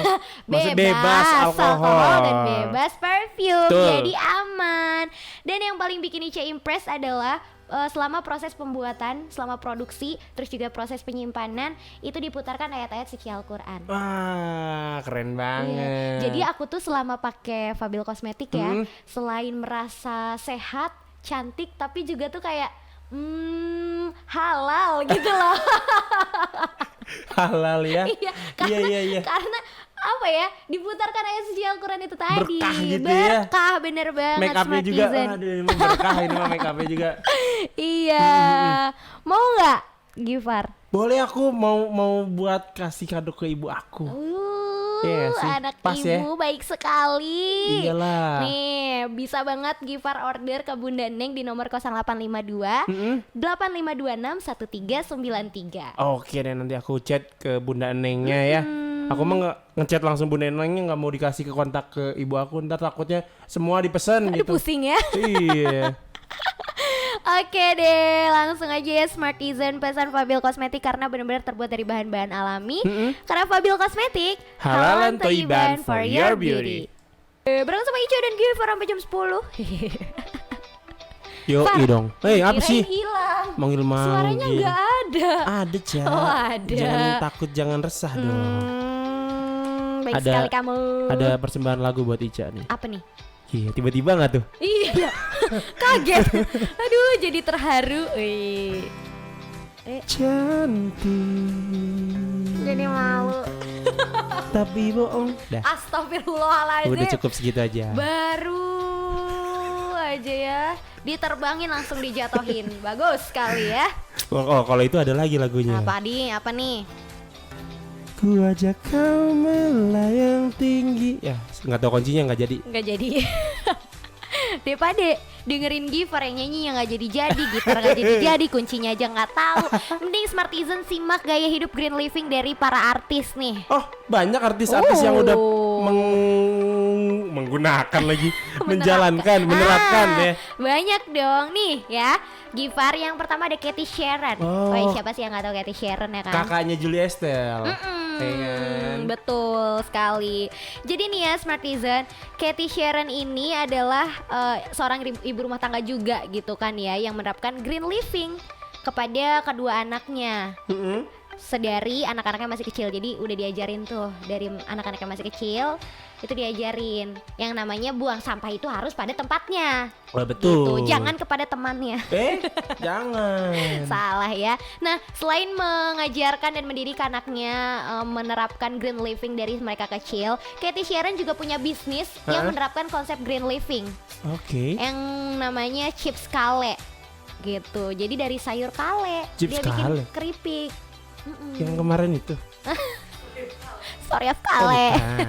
Maksudnya bebas alkohol dan bebas perfume, Betul. jadi aman. Dan yang paling bikin Ica impress adalah selama proses pembuatan, selama produksi, terus juga proses penyimpanan, itu diputarkan ayat-ayat suci Al-Quran. Wah, keren banget. Iya. Jadi aku tuh selama pakai Fabio Cosmetics ya, selain merasa sehat, cantik, tapi juga tuh kayak halal gitu loh. Halal ya. Iya, karena, Iya. karena apa ya, diputarkan ayat suci Al-Quran itu tadi. Berkah gitu ya. Berkah, bener banget. Make upnya juga, Smartizen. aduh emang berkah ini mah make upnya juga. Iya. Mau nggak, Gifar? Boleh, aku mau buat kasih kado ke ibu aku. Iya sih, Anak pas ibu ya. baik sekali. Iyalah. Nih, bisa banget Gifar order ke Bunda Neng di nomor 0852 8526 1393. Oke deh, nanti aku chat ke Bunda Enengnya ya. Aku mah ngechat langsung Bunda Enengnya, nggak mau dikasih ke kontak ke ibu aku, ntar takutnya semua dipesan Aduh, gitu. pusing ya. Iya. Oke deh, langsung aja ya Smartizen pesan Fabio Cosmetics karena benar-benar terbuat dari bahan-bahan alami. Karena Fabio Cosmetics Halalan Toiban for your beauty. Bareng sama Ica dan Gifar sampai jam 10. Yo, Far, dong. Apa kirain sih? hilang. Manggil-manggil. Suaranya nggak ada. Ada, Cak. Oh, ada. Jangan takut, jangan resah dong. Baik Ada- sekali kamu. Ada persembahan lagu buat Ica nih. Apa nih? Iya, tiba-tiba nggak tuh? Iya. Kaget. Aduh, jadi terharu. Cantik. Jadi malu. Tapi bohong. Dah. Astagfirullahaladzim. Udah cukup segitu aja. Baru aja ya, diterbangin langsung dijatohin. Bagus sekali ya. Oh, kalau itu ada lagi lagunya. Apa nih? Apa nih? Ku ajak kau melayang tinggi. Ya, nggak tahu kuncinya, nggak jadi. Nggak jadi. Daripada dengerin Gifar yang nyanyi yang nggak jadi-jadi, gitar nggak jadi-jadi, kuncinya aja nggak tahu. Mending Smartizen simak gaya hidup green living dari para artis nih. Oh, banyak artis-artis yang udah Oh. menggunakan lagi, menerapkan ya. Banyak dong nih ya. Gifar yang pertama ada Cathy Sharon. Oh. Siapa sih yang nggak tahu Cathy Sharon ya kan? Kakaknya Julia Estelle. Ya kan? Betul sekali. Jadi nih ya Smartizen, Cathy Sharon ini adalah seorang ibu rumah tangga juga gitu kan ya, yang menerapkan green living kepada kedua anaknya. Sedari anak-anaknya masih kecil, jadi udah diajarin tuh dari anak-anaknya masih kecil, itu diajarin yang namanya buang sampah itu harus pada tempatnya. Oh, betul. Gitu, jangan kepada temannya. Jangan. Salah ya. Nah, selain mengajarkan dan mendidik anaknya menerapkan green living dari mereka kecil, Cathy Sharon juga punya bisnis yang menerapkan konsep green living Oke. yang namanya Chips Kale. gitu. Jadi dari sayur kale Chips dia bikin kale? keripik. Yang kemarin itu. Sorry of Oh, kale. bukan.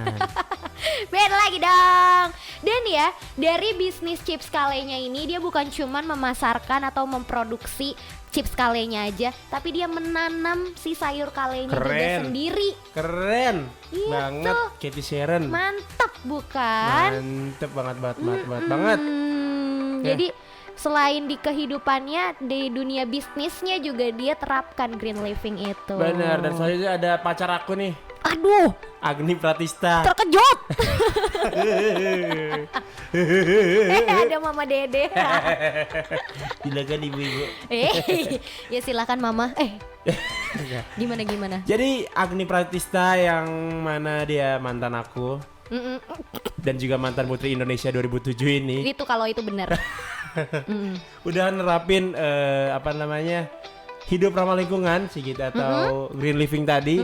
Beda lagi dong. Dan ya, dari bisnis chips kalenya ini dia bukan cuman memasarkan atau memproduksi chips kalenya aja, tapi dia menanam si sayur kalenya juga Keren. sendiri. Keren Iya banget tuh. Katy Sharon. Mantap bukan? Mantep banget. Ya. Jadi selain di kehidupannya, di dunia bisnisnya juga dia terapkan green living itu. Benar, dan selanjutnya ada pacar aku nih, Aduh, Agni Pratista. terkejut. Ada Mama Dede. Silakan ibu-ibu. Ya silakan Mama. Gimana? Jadi Agni Pratista yang mana dia mantan aku Mm-mm. dan juga mantan Putri Indonesia 2007 ini Itu kalau itu benar. udah nerapin hidup ramah lingkungan sih gitu atau green living tadi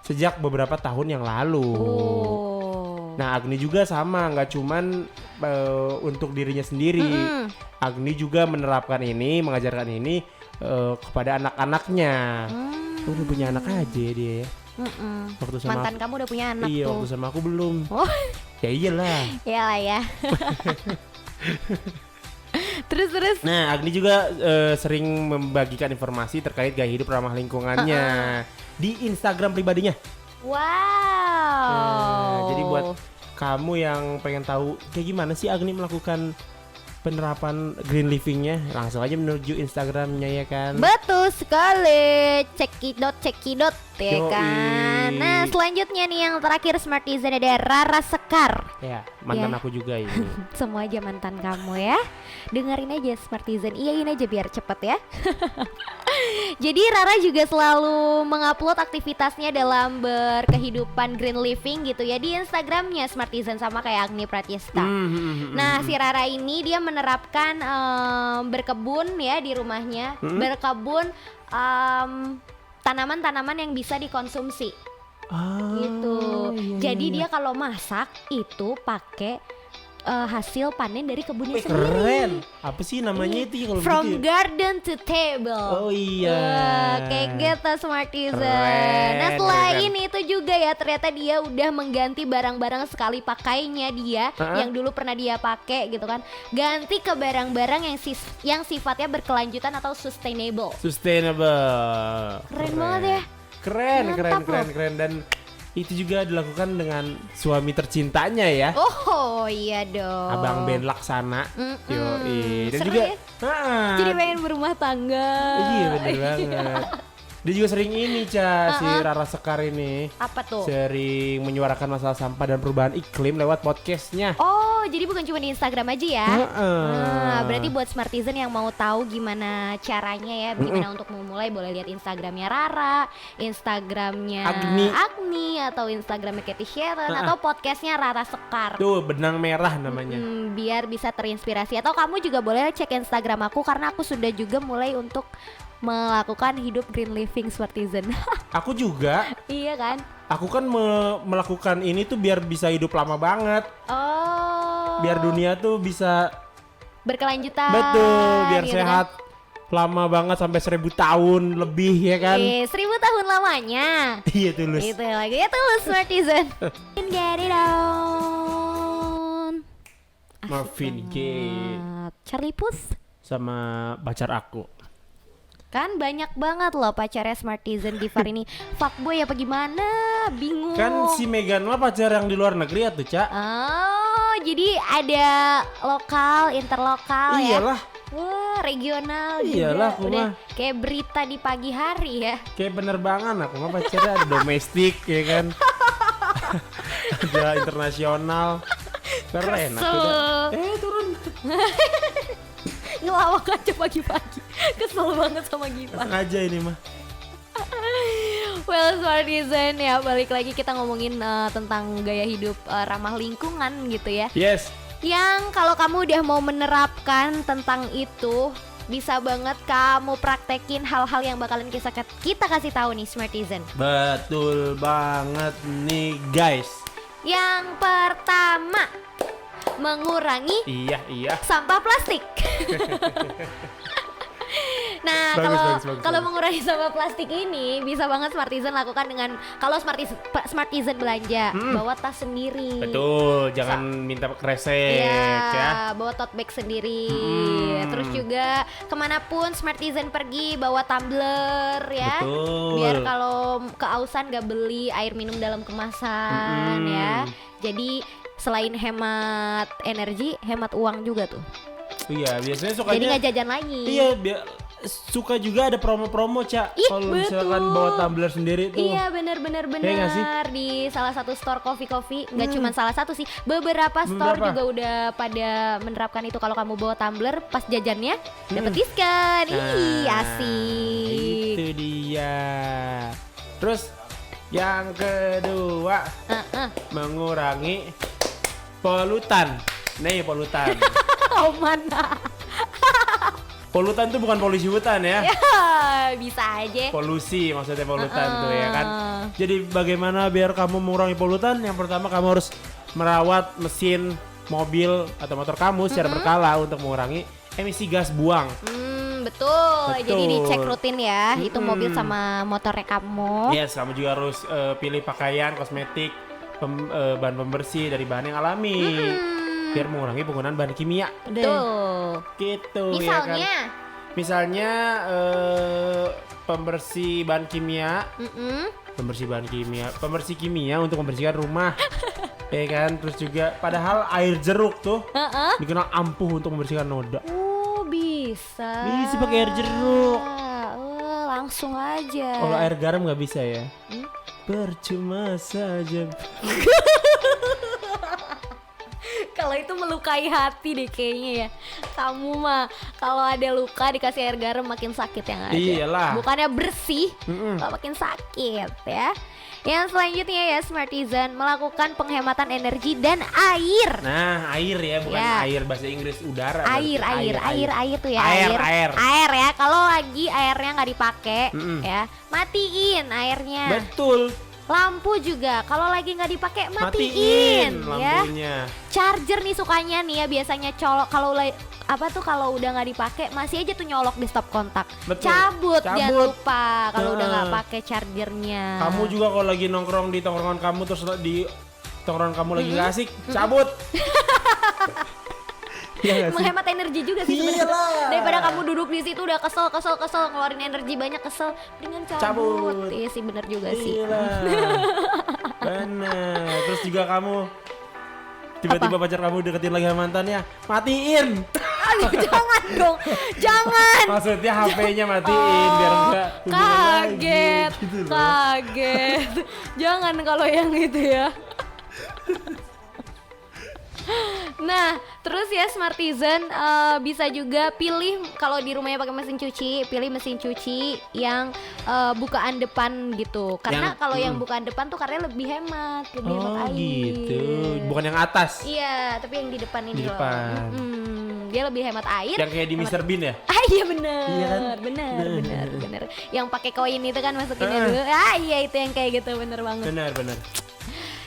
sejak beberapa tahun yang lalu. Oh. Nah Agni juga sama, nggak cuman untuk dirinya sendiri. Agni juga menerapkan ini, mengajarkan ini kepada anak-anaknya. Udah punya anak aja dia. Waktu sama Mantan kamu udah punya anak iya, tuh. waktu sama aku belum. Oh, Ya iyalah. iyalah ya. Terus. Nah, Agni juga sering membagikan informasi terkait gaya hidup ramah lingkungannya di Instagram pribadinya. Wow. Jadi buat kamu yang pengen tahu kayak gimana sih Agni melakukan penerapan green livingnya, langsung aja menuju Instagramnya ya kan. Betul sekali. Cekidot ya Yoi. kan. Nah, selanjutnya nih yang terakhir Smartizen ada Rara Sekar. Ya, mantan Ya. aku juga ini. Semua aja mantan kamu ya. Dengerin aja Smartizen, iyain aja biar cepet ya. Jadi Rara juga selalu mengupload aktivitasnya dalam berkehidupan green living gitu ya di Instagramnya Smartizen sama kayak Agni Pratista. Nah si Rara ini dia menerapkan berkebun ya di rumahnya, berkebun tanaman-tanaman yang bisa dikonsumsi gitu. Jadi dia kalau masak itu pakai hasil panen dari kebunnya sendiri. Keren. Apa sih namanya itu ya kalau From gitu ya? garden to table. Oh iya. Wah, kayak gitu Smartizen. Keren, Nah selain keren. itu juga ya ternyata dia udah mengganti barang-barang sekali pakainya dia yang dulu pernah dia pakai gitu kan. Ganti ke barang-barang yang sifatnya berkelanjutan atau sustainable. Sustainable. Keren banget ya. Keren Mantap loh. dan itu juga dilakukan dengan suami tercintanya ya. Oh iya dong. Abang Ben Laksana. Yoi. Dan Seru juga ya? Jadi pengen berumah tangga. iya bener banget. Dia juga sering ini si Rara Sekar ini Apa tuh? sering menyuarakan masalah sampah dan perubahan iklim lewat podcastnya. Oh, jadi bukan cuma di Instagram aja ya? Heeh. Berarti buat Smartizen yang mau tahu gimana caranya ya, gimana untuk memulai, boleh lihat Instagramnya Rara, Instagramnya Agni atau Instagramnya Katy Sharon atau podcastnya Rara Sekar. Tuh benang merah namanya. Biar bisa terinspirasi. Atau kamu juga boleh cek Instagram aku karena aku sudah juga mulai untuk melakukan hidup green living Smartizen. Aku juga. Iya kan? Aku kan melakukan ini tuh biar bisa hidup lama banget. Oh. Biar dunia tuh bisa berkelanjutan. betul, biar gitu sehat. Lama banget sampai 1000 tahun lebih ya kan. 1000 tahun lamanya. Iya tulus. Itu lagi ya tulus Smartizen. Get it on. Marvin Gaye Charlie Puth. sama pacar aku. Kan banyak banget loh pacarnya Smartizen Givar ini. Fuckboy apa gimana? Bingung. Kan si Megan mah pacar yang di luar negeri ya tuh, Cak. Oh, jadi ada lokal, interlokal ya. Iyalah, Wah, regional Iyalah, juga. aku Udah mah. kayak berita di pagi hari ya. kayak penerbangan aku mah pacarnya ada domestik ya kan. Ada internasional. Keren aku dah. Turun. Ngelawak aja pagi-pagi. Kesel banget sama Givar. Sengaja ini mah. Well, Smartizen ya, balik lagi kita ngomongin tentang gaya hidup ramah lingkungan gitu ya. Yes. Yang kalau kamu udah mau menerapkan tentang itu, bisa banget kamu praktekin hal-hal yang bakalan kita kasih tahu nih Smartizen. Betul banget nih guys. Yang pertama, mengurangi Iya. sampah plastik. Nah, Bagus. kalau mengurangi sampah plastik ini bisa banget Smartizen lakukan dengan kalau Smartizen belanja bawa tas sendiri. Betul, jangan minta kresek ya. Bawa tote bag sendiri. Terus juga kemanapun Smartizen pergi bawa tumbler ya. Betul. Biar kalau kehausan gak beli air minum dalam kemasan ya. Jadi selain hemat energi, hemat uang juga tuh. Iya, biasanya sukanya. Jadi nggak jajan lagi. Iya, suka juga ada promo-promo, Cak. Kalau misalkan bawa tumbler sendiri tuh. Iya, benar. Iya nggak sih? Di salah satu store kopi, nggak cuma salah satu sih, beberapa store juga udah pada menerapkan itu. Kalau kamu bawa tumbler pas jajannya dapat diskon. Ih, asik. Itu dia. Terus yang kedua, mengurangi polutan. Nih polutan. Oh mana? Polutan tuh bukan polusi hutan ya. Ya, bisa aja. Polusi maksudnya polutan tuh ya kan. Jadi bagaimana biar kamu mengurangi polutan? Yang pertama kamu harus merawat mesin mobil atau motor kamu secara berkala untuk mengurangi emisi gas buang. Betul. Jadi dicek rutin ya, itu mobil sama motornya kamu. Yes, kamu juga harus pilih pakaian, kosmetik, bahan pembersih dari bahan yang alami. Biar mengurangi penggunaan bahan kimia. Betul. Gitu Misalnya, ya kan. Misalnya pembersih bahan kimia. Pembersih kimia untuk membersihkan rumah. Ya kan, terus juga padahal air jeruk tuh dikenal ampuh untuk membersihkan noda. Bisa. Bisa pakai air jeruk. Langsung aja. Kalau air garam nggak bisa ya. Percuma saja. Kalau itu melukai hati deh kayaknya ya. Kamu mah kalau ada luka dikasih air garam makin sakit yang ada. Iyalah. Bukannya bersih, malah makin sakit ya. Yang selanjutnya ya Smartizen melakukan penghematan energi dan air. Nah, air ya, bukan air bahasa Inggris udara. Air tuh ya. Air. Ya. Kalau lagi airnya nggak dipakai ya, matiin airnya. Betul. Lampu juga kalau lagi nggak dipakai matiin ya. Lampunya. Charger nih sukanya nih ya biasanya colok kalau kalau udah nggak dipakai masih aja tuh nyolok di stop kontak. Betul. Cabut jangan lupa kalau udah nggak pakai chargernya. Kamu juga kalau lagi nongkrong di tongkrongan kamu terus di tongkrongan kamu lagi nggak asik, cabut. Ya, menghemat energi juga sih sebenarnya. Daripada kamu duduk di situ udah kesel ngeluarin energi banyak dengan cabut. Iya sih bener juga sih. Bener. Terus juga kamu tiba-tiba pacar kamu deketin lagi sama mantannya, matiin. Aduh, jangan dong, jangan. Maksudnya HP-nya matiin biar enggak kaget, gitu loh. kaget. Jangan kalau yang itu ya. Nah, terus ya Smartizen bisa juga pilih kalau di rumahnya pakai mesin cuci, pilih mesin cuci yang bukaan depan gitu. Karena kalau yang bukaan depan tuh karena lebih hemat air. Gitu. Bukan yang atas. Iya, tapi yang di depan ini Di depan. loh. Dia lebih hemat air. Yang kayak di Mr. Bean ya? Iya benar. Iya kan? Benar. Yang pakai koin itu kan masukinnya dulu. Iya itu yang kayak gitu bener banget. Benar.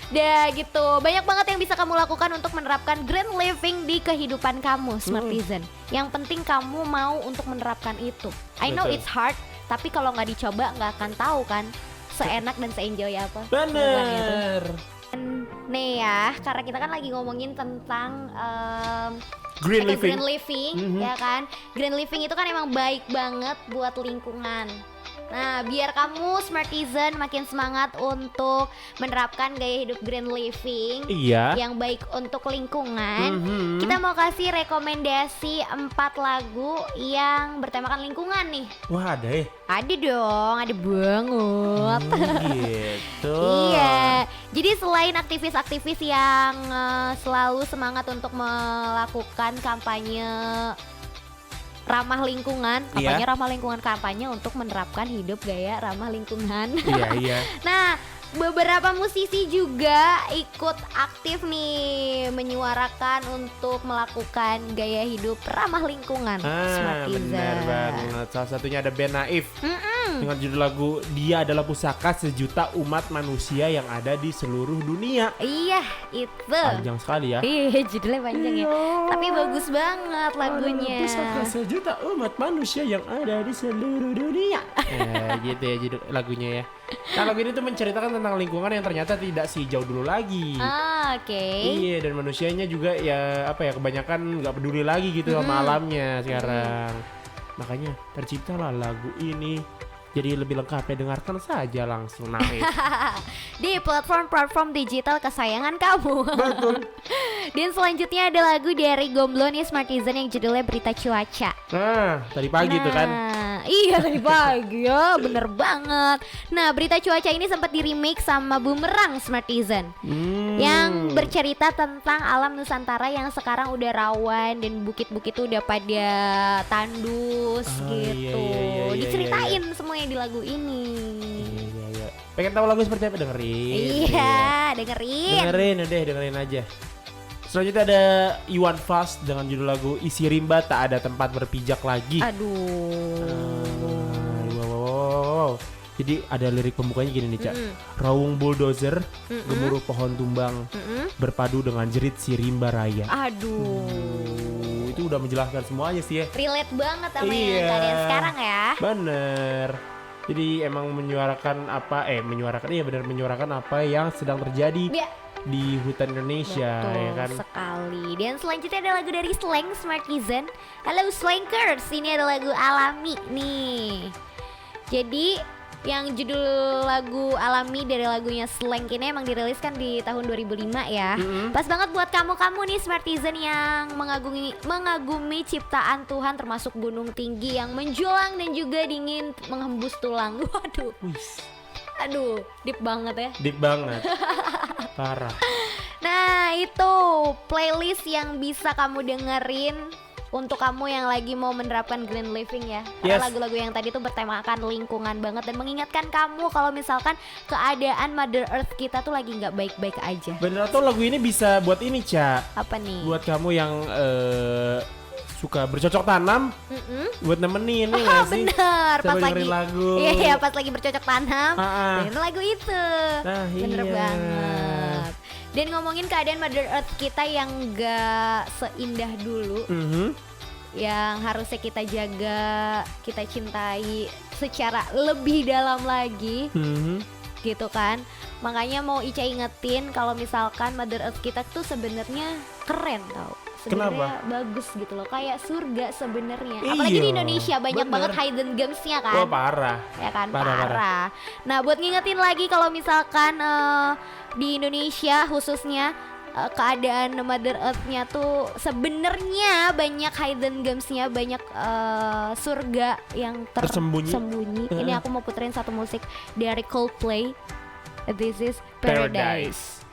Dah gitu, banyak banget yang bisa kamu lakukan untuk menerapkan green living di kehidupan kamu, Smartizen. Yang penting kamu mau untuk menerapkan itu. I know it's hard, tapi kalau nggak dicoba nggak akan tahu kan seenak dan seenjoy apa. Bener. Nih ya, karena kita kan lagi ngomongin tentang Green living. Ya kan. Green living itu kan emang baik banget buat lingkungan. Nah, biar kamu Smartizen makin semangat untuk menerapkan gaya hidup green living yang baik untuk lingkungan, kita mau kasih rekomendasi 4 lagu yang bertemakan lingkungan nih. Wah, ada ya? Ada dong, ada banget. Gitu. Iya. Jadi selain aktivis-aktivis yang selalu semangat untuk melakukan kampanye ramah lingkungan, kampanye untuk menerapkan hidup gaya ramah lingkungan. Iya. Nah, beberapa musisi juga ikut aktif nih menyuarakan untuk melakukan gaya hidup ramah lingkungan. Benar banget. Salah satunya ada band Naif. dengan judul lagu Dia Adalah Pusaka Sejuta Umat Manusia Yang Ada di Seluruh Dunia. Iya, itu. Panjang sekali ya. Iya, judulnya panjang ya. Tapi bagus banget lagunya. Pusaka Sejuta Umat Manusia Yang Ada di Seluruh Dunia. Gitu ya judul lagunya ya. Nah, lagu ini tuh menceritakan tentang lingkungan yang ternyata tidak sejauh dulu lagi. Oke. Iya, dan manusianya juga ya apa ya, kebanyakan nggak peduli lagi gitu sama alamnya sekarang. Makanya terciptalah lagu ini. Jadi lebih lengkap ya, dengarkan saja langsung naik. Di platform digital kesayangan kamu. Betul. Dan selanjutnya ada lagu dari Gombloni Smartizen yang judulnya Berita Cuaca. Nah, tadi pagi tuh kan. Iya tadi pagi ya, bener banget. Nah, Berita Cuaca ini sempat di remake sama Bumerang Smartizen yang bercerita tentang alam Nusantara yang sekarang udah rawan dan bukit-bukit tuh udah pada tandus gitu. Iya, Diceritain semuanya di lagu ini. Iya. Pengen tahu lagu seperti apa, dengerin. Iya, dengerin. Dengerin aja. Selanjutnya ada Iwan Fals dengan judul lagu Isi Rimba Tak Ada Tempat Berpijak Lagi. Wow. Jadi ada lirik pembukanya gini nih, Cak. Raung bulldozer, gemuruh pohon tumbang, berpadu dengan jerit si rimba raya. Itu udah menjelaskan semuanya sih ya. Relate banget sama yang kalian sekarang ya. Bener. Jadi emang menyuarakan apa yang sedang terjadi di hutan Indonesia. Betul ya kan? sekali. Dan selanjutnya ada lagu dari Slang Smartizen. Hello Slankers, ini ada lagu Alami nih. Jadi yang judul lagu Alami dari lagunya Slang ini emang diriliskan di tahun 2005 ya. Pas banget buat kamu-kamu nih Smartizen yang mengagumi ciptaan Tuhan, termasuk gunung tinggi yang menjulang dan juga dingin menghembus tulang. Waduh. Aduh, deep banget ya. Deep banget. Parah. Nah, itu playlist yang bisa kamu dengerin untuk kamu yang lagi mau menerapkan green living ya. Karena lagu-lagu yang tadi tuh bertemakan lingkungan banget dan mengingatkan kamu kalau misalkan keadaan Mother Earth kita tuh lagi nggak baik-baik aja. Bener tuh lagu ini bisa buat ini, Ca. Apa nih? Buat kamu yang suka bercocok tanam, buat nemenin nih nggak sih? Bener, pas lagi lagu. Iya, pas lagi bercocok tanam, dengerin lagu itu. Nah, bener banget. Dan ngomongin keadaan Mother Earth kita yang gak seindah dulu, yang harusnya kita jaga, kita cintai secara lebih dalam lagi, gitu kan. Makanya mau Ica ingetin kalau misalkan Mother Earth kita tuh sebenarnya keren tau. Sebenarnya bagus gitu loh, kayak surga sebenarnya. Apalagi di Indonesia banyak banget hidden gems-nya kan. Oh, parah. Ya kan, parah. Nah, buat ngingetin lagi kalau misalkan di Indonesia khususnya keadaan Mother Earth-nya tuh sebenarnya banyak hidden gems-nya, banyak surga yang tersembunyi. Ini aku mau puterin satu musik dari Coldplay. This is Paradise.